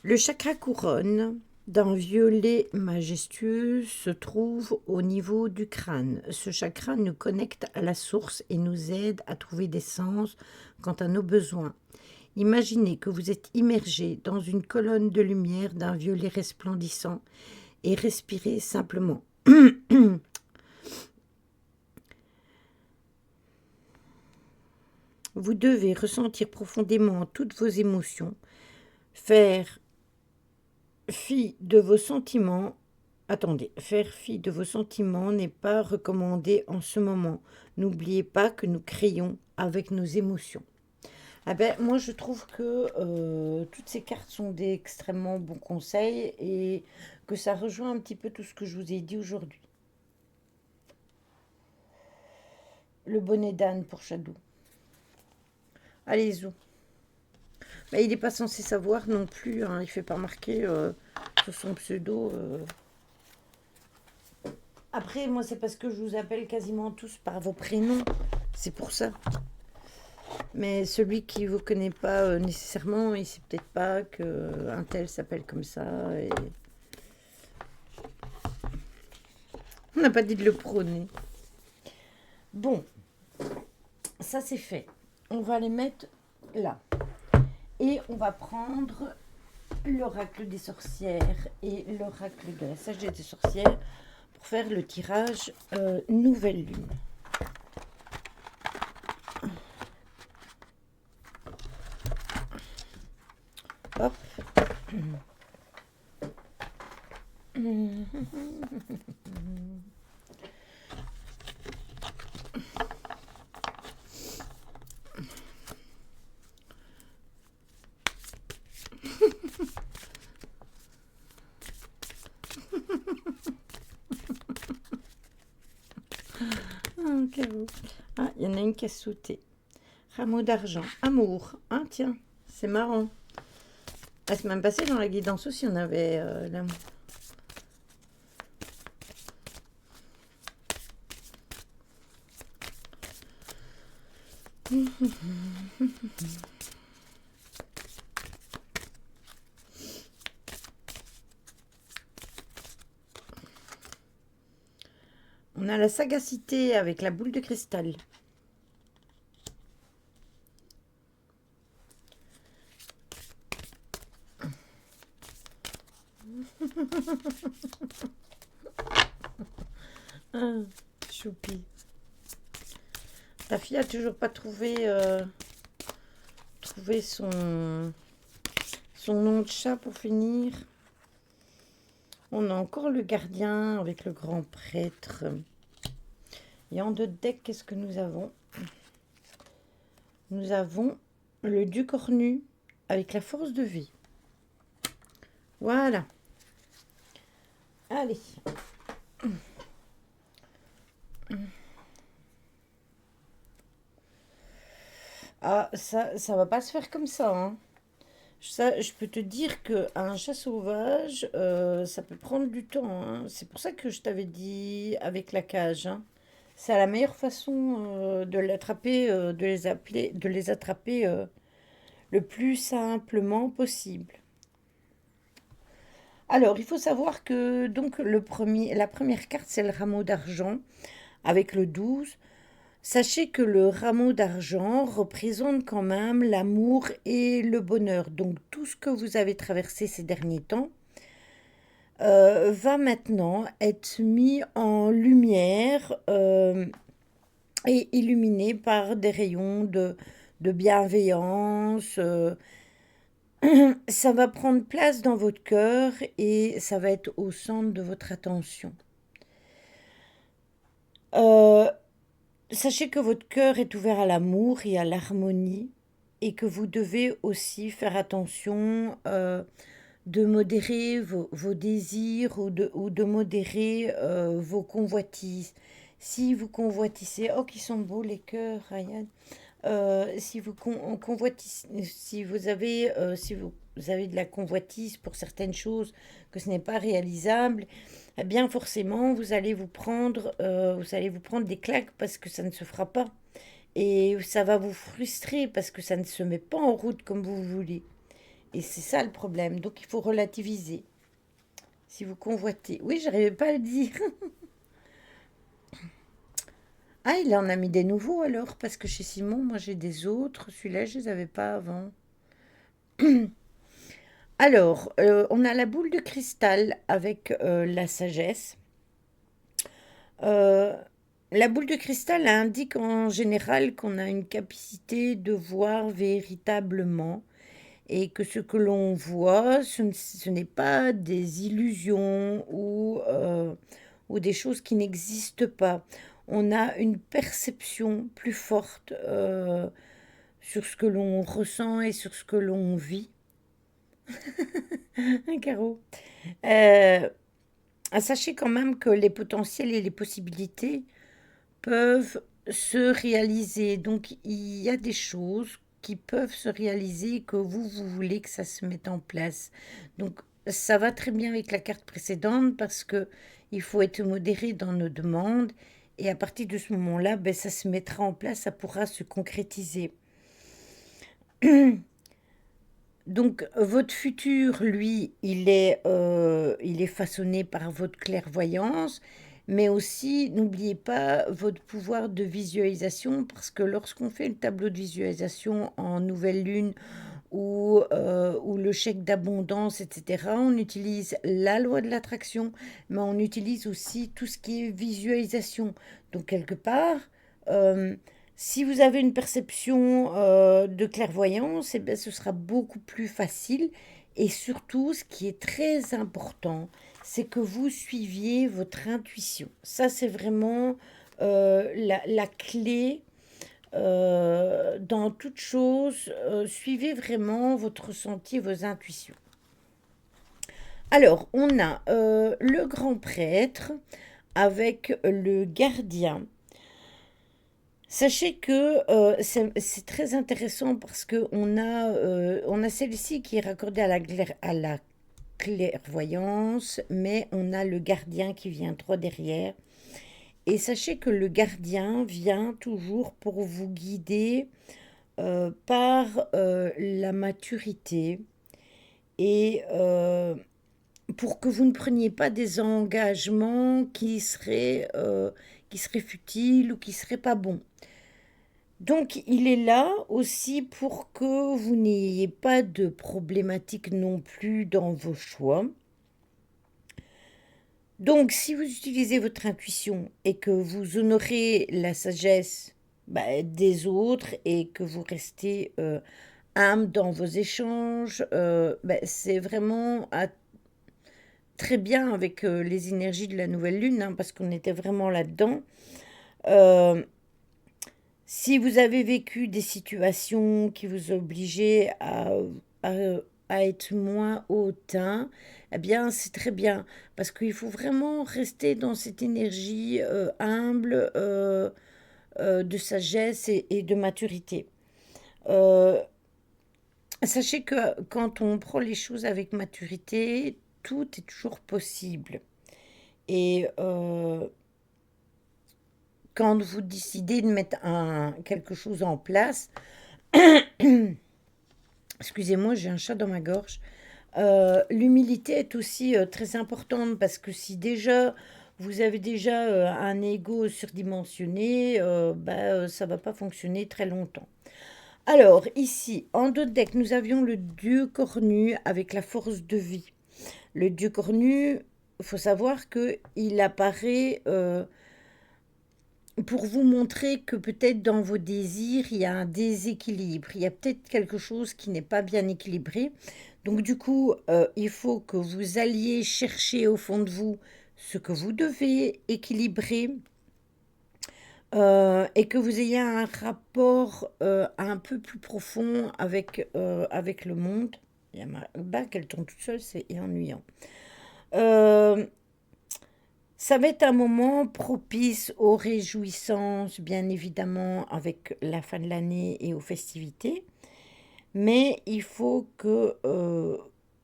Le chakra couronne d'un violet majestueux se trouve au niveau du crâne. Ce chakra nous connecte à la source et nous aide à trouver des sens quant à nos besoins. Imaginez que vous êtes immergé dans une colonne de lumière d'un violet resplendissant et respirez simplement. Vous devez ressentir profondément toutes vos émotions, faire fi de vos sentiments. Attendez, faire fi de vos sentiments n'est pas recommandé en ce moment. N'oubliez pas que nous créons avec nos émotions. Ah ben, moi, je trouve que toutes ces cartes sont d'extrêmement bons conseils et que ça rejoint un petit peu tout ce que je vous ai dit aujourd'hui. Le bonnet d'âne pour Shadow. Allez, Zou. Ben, il n'est pas censé savoir non plus, hein, il ne fait pas marquer sur son pseudo. Après, moi, c'est parce que je vous appelle quasiment tous par vos prénoms. C'est pour ça. Mais celui qui ne vous connaît pas nécessairement, il ne sait peut-être pas qu'un tel s'appelle comme ça. Et... on n'a pas dit de le prôner. Bon, ça c'est fait. On va les mettre là. Et on va prendre l'oracle des sorcières et l'oracle de la sagesse des sorcières pour faire le tirage nouvelle lune. Hop. Ah, il y en a une qui a sauté. Rameau d'argent. Amour. Ah, tiens, c'est marrant. La semaine passée, dans la guidance aussi, on avait l'amour. On a la sagacité avec la boule de cristal. Ah, choupi. Ta fille a toujours pas trouvé, son nom de chat pour finir. On a encore le gardien avec le grand prêtre. Et en deux decks, qu'est-ce que nous avons? Nous avons le dieu cornu avec la force de vie. Voilà. Allez. Ah, ça va pas se faire comme ça, hein. Ça, je peux te dire qu'un chat sauvage, ça peut prendre du temps, hein. C'est pour ça que je t'avais dit avec la cage, hein. C'est la meilleure façon de l'attraper, de les attraper le plus simplement possible. Alors, il faut savoir que donc la première carte, c'est le rameau d'argent avec le 12. Sachez que le rameau d'argent représente quand même l'amour et le bonheur. Donc tout ce que vous avez traversé ces derniers temps va maintenant être mis en lumière et illuminé par des rayons de bienveillance. Ça va prendre place dans votre cœur et ça va être au centre de votre attention. Euh, Sachez que votre cœur est ouvert à l'amour et à l'harmonie et que vous devez aussi faire attention de modérer vos désirs ou de modérer vos convoitises. Si vous convoitissez, oh, qui sont beaux les cœurs, Ryan. Si vous convoitissez, si vous avez de la convoitise pour certaines choses, que ce n'est pas réalisable, eh bien forcément vous allez vous prendre des claques parce que ça ne se fera pas. Et ça va vous frustrer parce que ça ne se met pas en route comme vous voulez. Et c'est ça le problème. Donc il faut relativiser. Si vous convoitez. Oui, j'arrivais pas à le dire. Ah, il en a mis des nouveaux alors, parce que chez Simon, moi j'ai des autres. Celui-là, je les avais pas avant. Alors, on a la boule de cristal avec la sagesse. Euh, la boule de cristal indique en général qu'on a une capacité de voir véritablement et que ce que l'on voit, ce n'est pas des illusions ou des choses qui n'existent pas. On a une perception plus forte sur ce que l'on ressent et sur ce que l'on vit. Un carreau. Euh, Sachez quand même que les potentiels et les possibilités peuvent se réaliser. Donc, il y a des choses qui peuvent se réaliser que vous voulez que ça se mette en place. Donc, ça va très bien avec la carte précédente parce que il faut être modéré dans nos demandes et à partir de ce moment-là, ben, ça se mettra en place, ça pourra se concrétiser. Donc, votre futur, lui, il est façonné par votre clairvoyance, mais aussi, n'oubliez pas votre pouvoir de visualisation, parce que lorsqu'on fait le tableau de visualisation en nouvelle lune ou le chèque d'abondance, etc., on utilise la loi de l'attraction, mais on utilise aussi tout ce qui est visualisation. Donc, quelque part, euh, si vous avez une perception de clairvoyance, eh bien, ce sera beaucoup plus facile. Et surtout, ce qui est très important, c'est que vous suiviez votre intuition. Ça, c'est vraiment la clé dans toute chose. Suivez vraiment votre ressenti et vos intuitions. Alors, on a le grand prêtre avec le gardien. Sachez que c'est très intéressant parce on a celle-ci qui est raccordée à la clairvoyance, mais on a le gardien qui vient droit derrière. Et sachez que le gardien vient toujours pour vous guider par la maturité et pour que vous ne preniez pas des engagements qui seraient futiles ou qui ne seraient pas bons. Donc, il est là aussi pour que vous n'ayez pas de problématiques non plus dans vos choix. Donc, si vous utilisez votre intuition et que vous honorez la sagesse des autres et que vous restez humble dans vos échanges, c'est vraiment très bien avec les énergies de la nouvelle lune, hein, parce qu'on était vraiment là-dedans. Euh, Si vous avez vécu des situations qui vous obligeaient à, à être moins hautain, eh bien, c'est très bien. Parce qu'il faut vraiment rester dans cette énergie humble de sagesse et de maturité. Euh, Sachez que quand on prend les choses avec maturité, tout est toujours possible. Et quand vous décidez de mettre quelque chose en place, excusez-moi, j'ai un chat dans ma gorge. L'humilité est aussi très importante parce que si déjà vous avez déjà un ego surdimensionné, ça va pas fonctionner très longtemps. Alors ici, en dos de deck, nous avions le dieu cornu avec la force de vie. Le dieu cornu, il faut savoir que il apparaît pour vous montrer que peut-être dans vos désirs, il y a un déséquilibre, il y a peut-être quelque chose qui n'est pas bien équilibré. Donc du coup, il faut que vous alliez chercher au fond de vous ce que vous devez équilibrer et que vous ayez un rapport un peu plus profond avec le monde. Il y a ma bague, elle tombe toute seule, c'est ennuyant. Euh, Ça va être un moment propice aux réjouissances, bien évidemment, avec la fin de l'année et aux festivités. Mais il faut que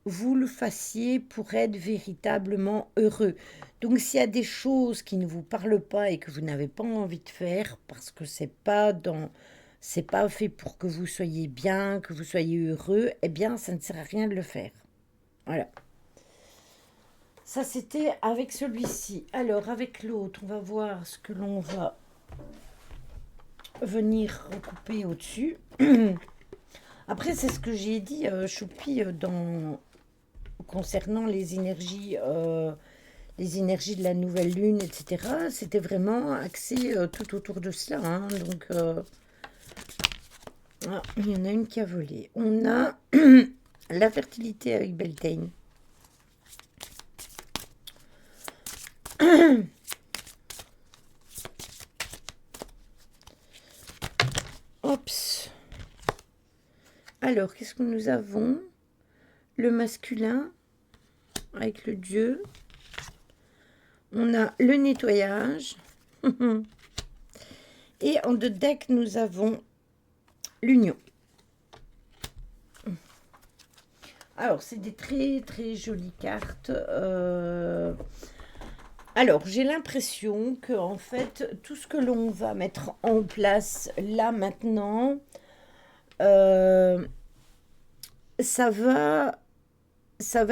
vous le fassiez pour être véritablement heureux. Donc s'il y a des choses qui ne vous parlent pas et que vous n'avez pas envie de faire, parce que c'est pas fait pour que vous soyez bien, que vous soyez heureux, eh bien ça ne sert à rien de le faire. Voilà. Ça, c'était avec celui-ci. Alors, avec l'autre, on va voir ce que l'on va venir recouper au-dessus. Après, c'est ce que j'ai dit, Choupi, concernant les énergies de la nouvelle lune, etc. C'était vraiment axé tout autour de cela, hein. Donc, Ah, il y en a une qui a volé. On a la fertilité avec Beltane. Oups. Alors, qu'est-ce que nous avons? Le masculin avec le dieu. On a le nettoyage. Et en deux decks, nous avons l'union. Alors, c'est des très très jolies cartes. Alors, j'ai l'impression que en fait, tout ce que l'on va mettre en place là maintenant, ça va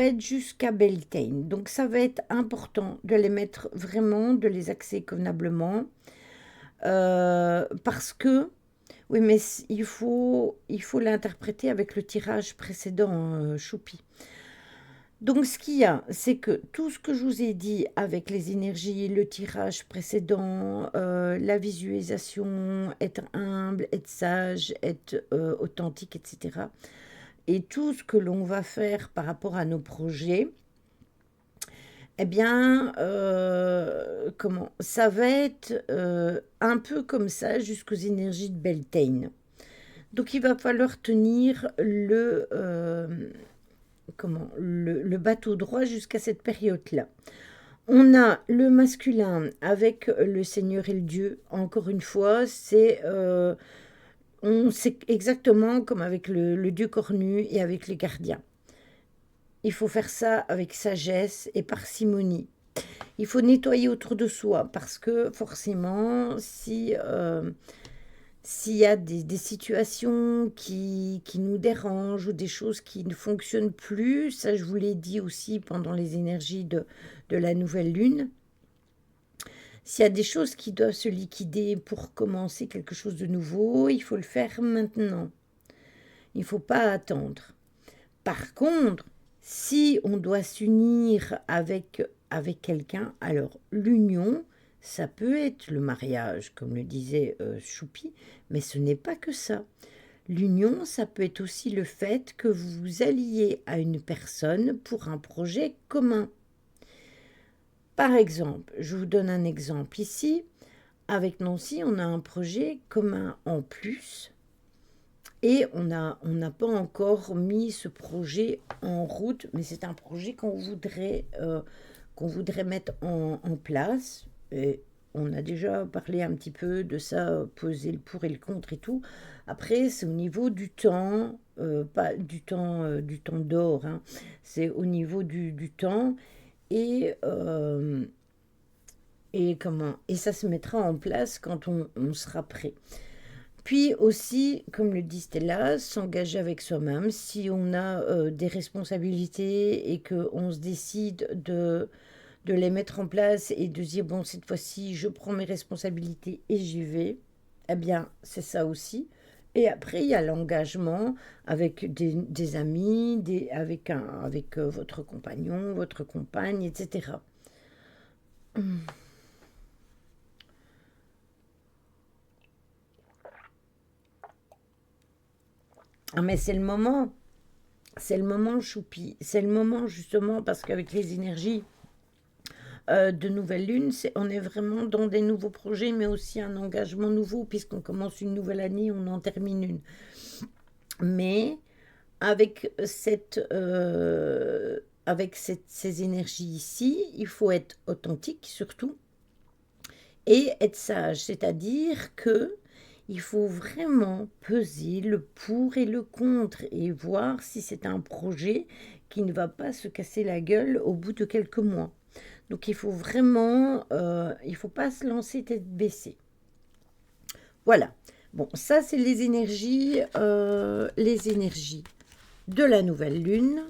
être jusqu'à Beltane. Donc, ça va être important de les mettre vraiment, de les axer convenablement. Parce que, oui, mais il faut l'interpréter avec le tirage précédent, Choupi. Donc, ce qu'il y a, c'est que tout ce que je vous ai dit avec les énergies, le tirage précédent, la visualisation, être humble, être sage, être authentique, etc. Et tout ce que l'on va faire par rapport à nos projets, eh bien, comment ça va être un peu comme ça jusqu'aux énergies de Beltane. Donc, il va falloir tenir le bateau droit jusqu'à cette période-là. On a le masculin avec le Seigneur et le Dieu. Encore une fois, c'est exactement comme avec le Dieu cornu et avec les gardiens. Il faut faire ça avec sagesse et parcimonie. Il faut nettoyer autour de soi parce que forcément, s'il y a des situations qui nous dérangent ou des choses qui ne fonctionnent plus, ça je vous l'ai dit aussi pendant les énergies de la nouvelle lune, s'il y a des choses qui doivent se liquider pour commencer quelque chose de nouveau, il faut le faire maintenant. Il ne faut pas attendre. Par contre, si on doit s'unir avec quelqu'un, alors l'union, ça peut être le mariage, comme le disait Choupi, mais ce n'est pas que ça. L'union, ça peut être aussi le fait que vous vous alliez à une personne pour un projet commun. Par exemple, je vous donne un exemple ici. Avec Nancy, on a un projet commun en plus et on n'a pas encore mis ce projet en route, mais c'est un projet qu'on voudrait mettre en place. Et on a déjà parlé un petit peu de ça, poser le pour et le contre et tout. Après, c'est au niveau du temps, pas du temps d'or, hein. C'est au niveau du temps et et ça se mettra en place quand on sera prêt. Puis aussi, comme le dit Stella, s'engager avec soi-même. Si on a des responsabilités et qu'on se décide de les mettre en place et de dire, bon, cette fois-ci, je prends mes responsabilités et j'y vais, eh bien, c'est ça aussi. Et après, il y a l'engagement avec des amis, avec votre compagnon, votre compagne, etc. Ah, mais c'est le moment, Choupi. C'est le moment, justement, parce qu'avec les énergies de nouvelle lune, on est vraiment dans des nouveaux projets, mais aussi un engagement nouveau, puisqu'on commence une nouvelle année, on en termine une. Mais avec ces énergies ici, il faut être authentique surtout et être sage, c'est-à-dire que il faut vraiment peser le pour et le contre et voir si c'est un projet qui ne va pas se casser la gueule au bout de quelques mois. Donc il faut vraiment, il faut pas se lancer tête baissée. Voilà. Bon, ça c'est les énergies de la nouvelle lune.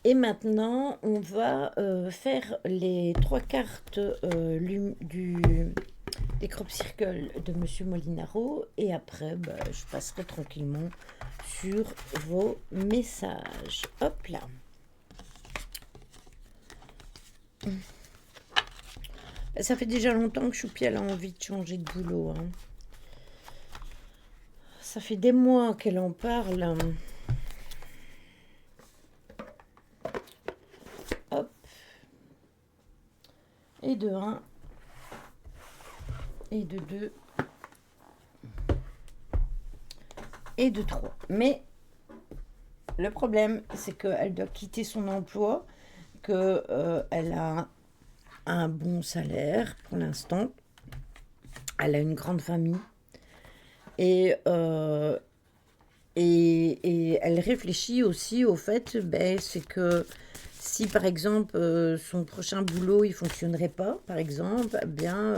Et maintenant, on va faire les trois cartes des crop circles de Monsieur Molinaro. Et après, bah, je passerai tranquillement sur vos messages. Hop là. Ça fait déjà longtemps que Choupi a envie de changer de boulot, hein. Ça fait des mois qu'elle en parle. Hop. Et de 1. Et de 2. Et de 3. Mais le problème, c'est qu'elle doit quitter son emploi, qu'elle a un bon salaire pour l'instant. Elle a une grande famille. Et, et elle réfléchit aussi au fait, ben, c'est que si par exemple son prochain boulot il fonctionnerait pas, par exemple, eh bien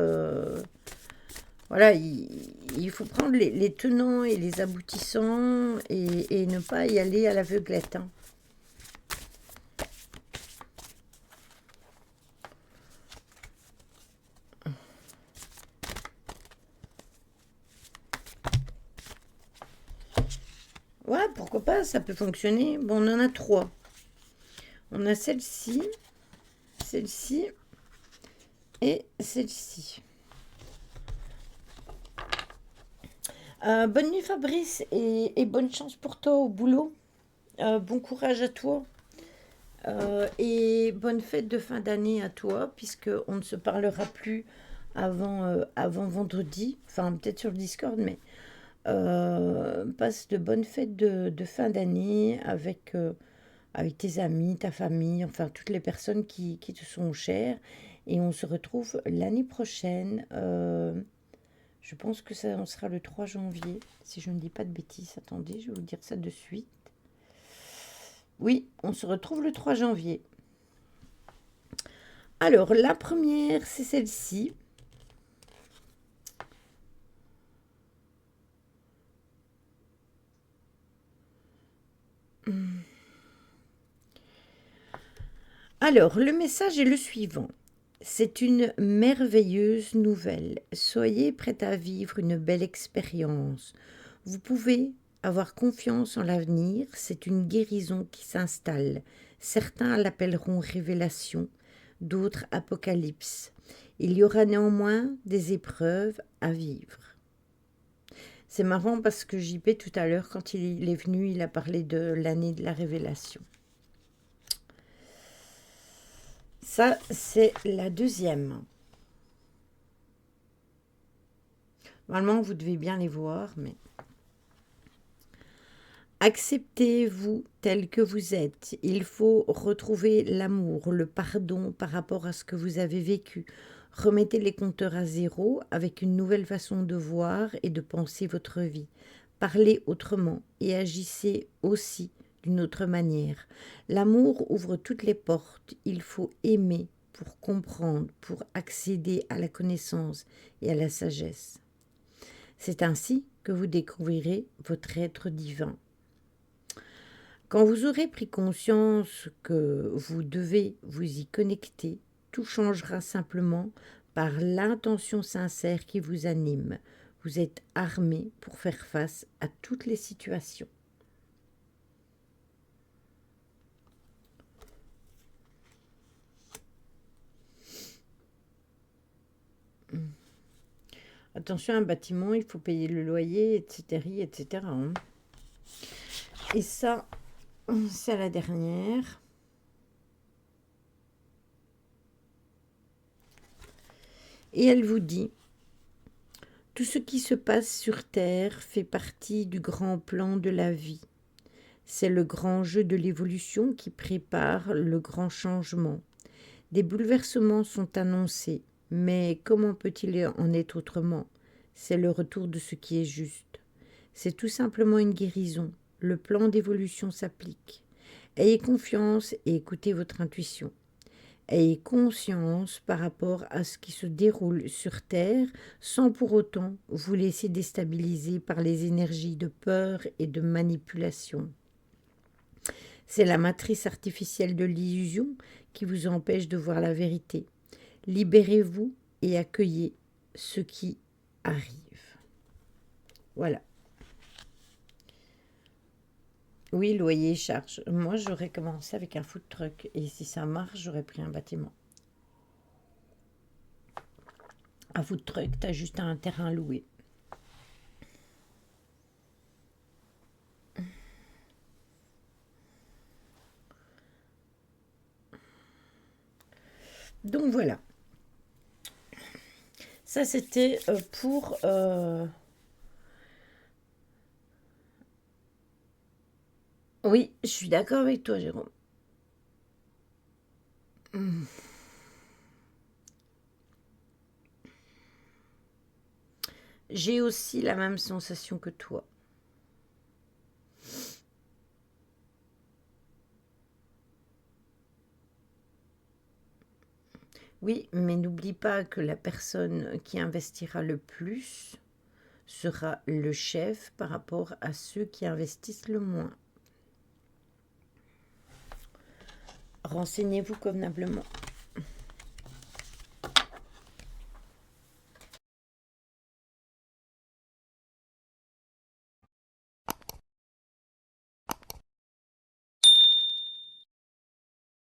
voilà, il faut prendre les tenants et les aboutissants et ne pas y aller à l'aveuglette, hein. Ouais, pourquoi pas, ça peut fonctionner. Bon, on en a 3. On a celle-ci, celle-ci et celle-ci. Bonne nuit Fabrice et bonne chance pour toi au boulot. Bon courage à toi. Et bonne fête de fin d'année à toi, puisque on ne se parlera plus avant vendredi. Enfin, peut-être sur le Discord, mais passe de bonnes fêtes de fin d'année avec tes amis, ta famille, enfin toutes les personnes qui te sont chères. Et on se retrouve l'année prochaine. Je pense que ça on sera le 3 janvier, si je ne dis pas de bêtises. Attendez, je vais vous dire ça de suite. Oui, on se retrouve le 3 janvier. Alors, la première, c'est celle-ci. Alors, le message est le suivant. C'est une merveilleuse nouvelle. Soyez prête à vivre une belle expérience. Vous pouvez avoir confiance en l'avenir. C'est une guérison qui s'installe. Certains l'appelleront révélation, d'autres apocalypse. Il y aura néanmoins des épreuves à vivre. C'est marrant parce que JP tout à l'heure, quand il est venu, il a parlé de l'année de la révélation. Ça, c'est la deuxième. Normalement, vous devez bien les voir, mais... Acceptez-vous tel que vous êtes. Il faut retrouver l'amour, le pardon par rapport à ce que vous avez vécu. Remettez les compteurs à zéro avec une nouvelle façon de voir et de penser votre vie. Parlez autrement et agissez aussi d'une autre manière. L'amour ouvre toutes les portes. Il faut aimer pour comprendre, pour accéder à la connaissance et à la sagesse. C'est ainsi que vous découvrirez votre être divin. Quand vous aurez pris conscience que vous devez vous y connecter, tout changera simplement par l'intention sincère qui vous anime. Vous êtes armé pour faire face à toutes les situations. Attention, un bâtiment, il faut payer le loyer, etc. etc. hein. Et ça, c'est la dernière. Et elle vous dit, tout ce qui se passe sur Terre fait partie du grand plan de la vie. C'est le grand jeu de l'évolution qui prépare le grand changement. Des bouleversements sont annoncés, mais comment peut-il en être autrement? C'est le retour de ce qui est juste. C'est tout simplement une guérison. Le plan d'évolution s'applique. Ayez confiance et écoutez votre intuition. Ayez conscience par rapport à ce qui se déroule sur Terre sans pour autant vous laisser déstabiliser par les énergies de peur et de manipulation. C'est la matrice artificielle de l'illusion qui vous empêche de voir la vérité. Libérez-vous et accueillez ce qui arrive. Voilà. Oui, loyer et charge. Moi, j'aurais commencé avec un food truck. Et si ça marche, j'aurais pris un bâtiment. Un food truck, t'as juste un terrain loué. Donc voilà. Ça, c'était pour... Oui, je suis d'accord avec toi, Jérôme. J'ai aussi la même sensation que toi. Oui, mais n'oublie pas que la personne qui investira le plus sera le chef par rapport à ceux qui investissent le moins. Renseignez-vous convenablement.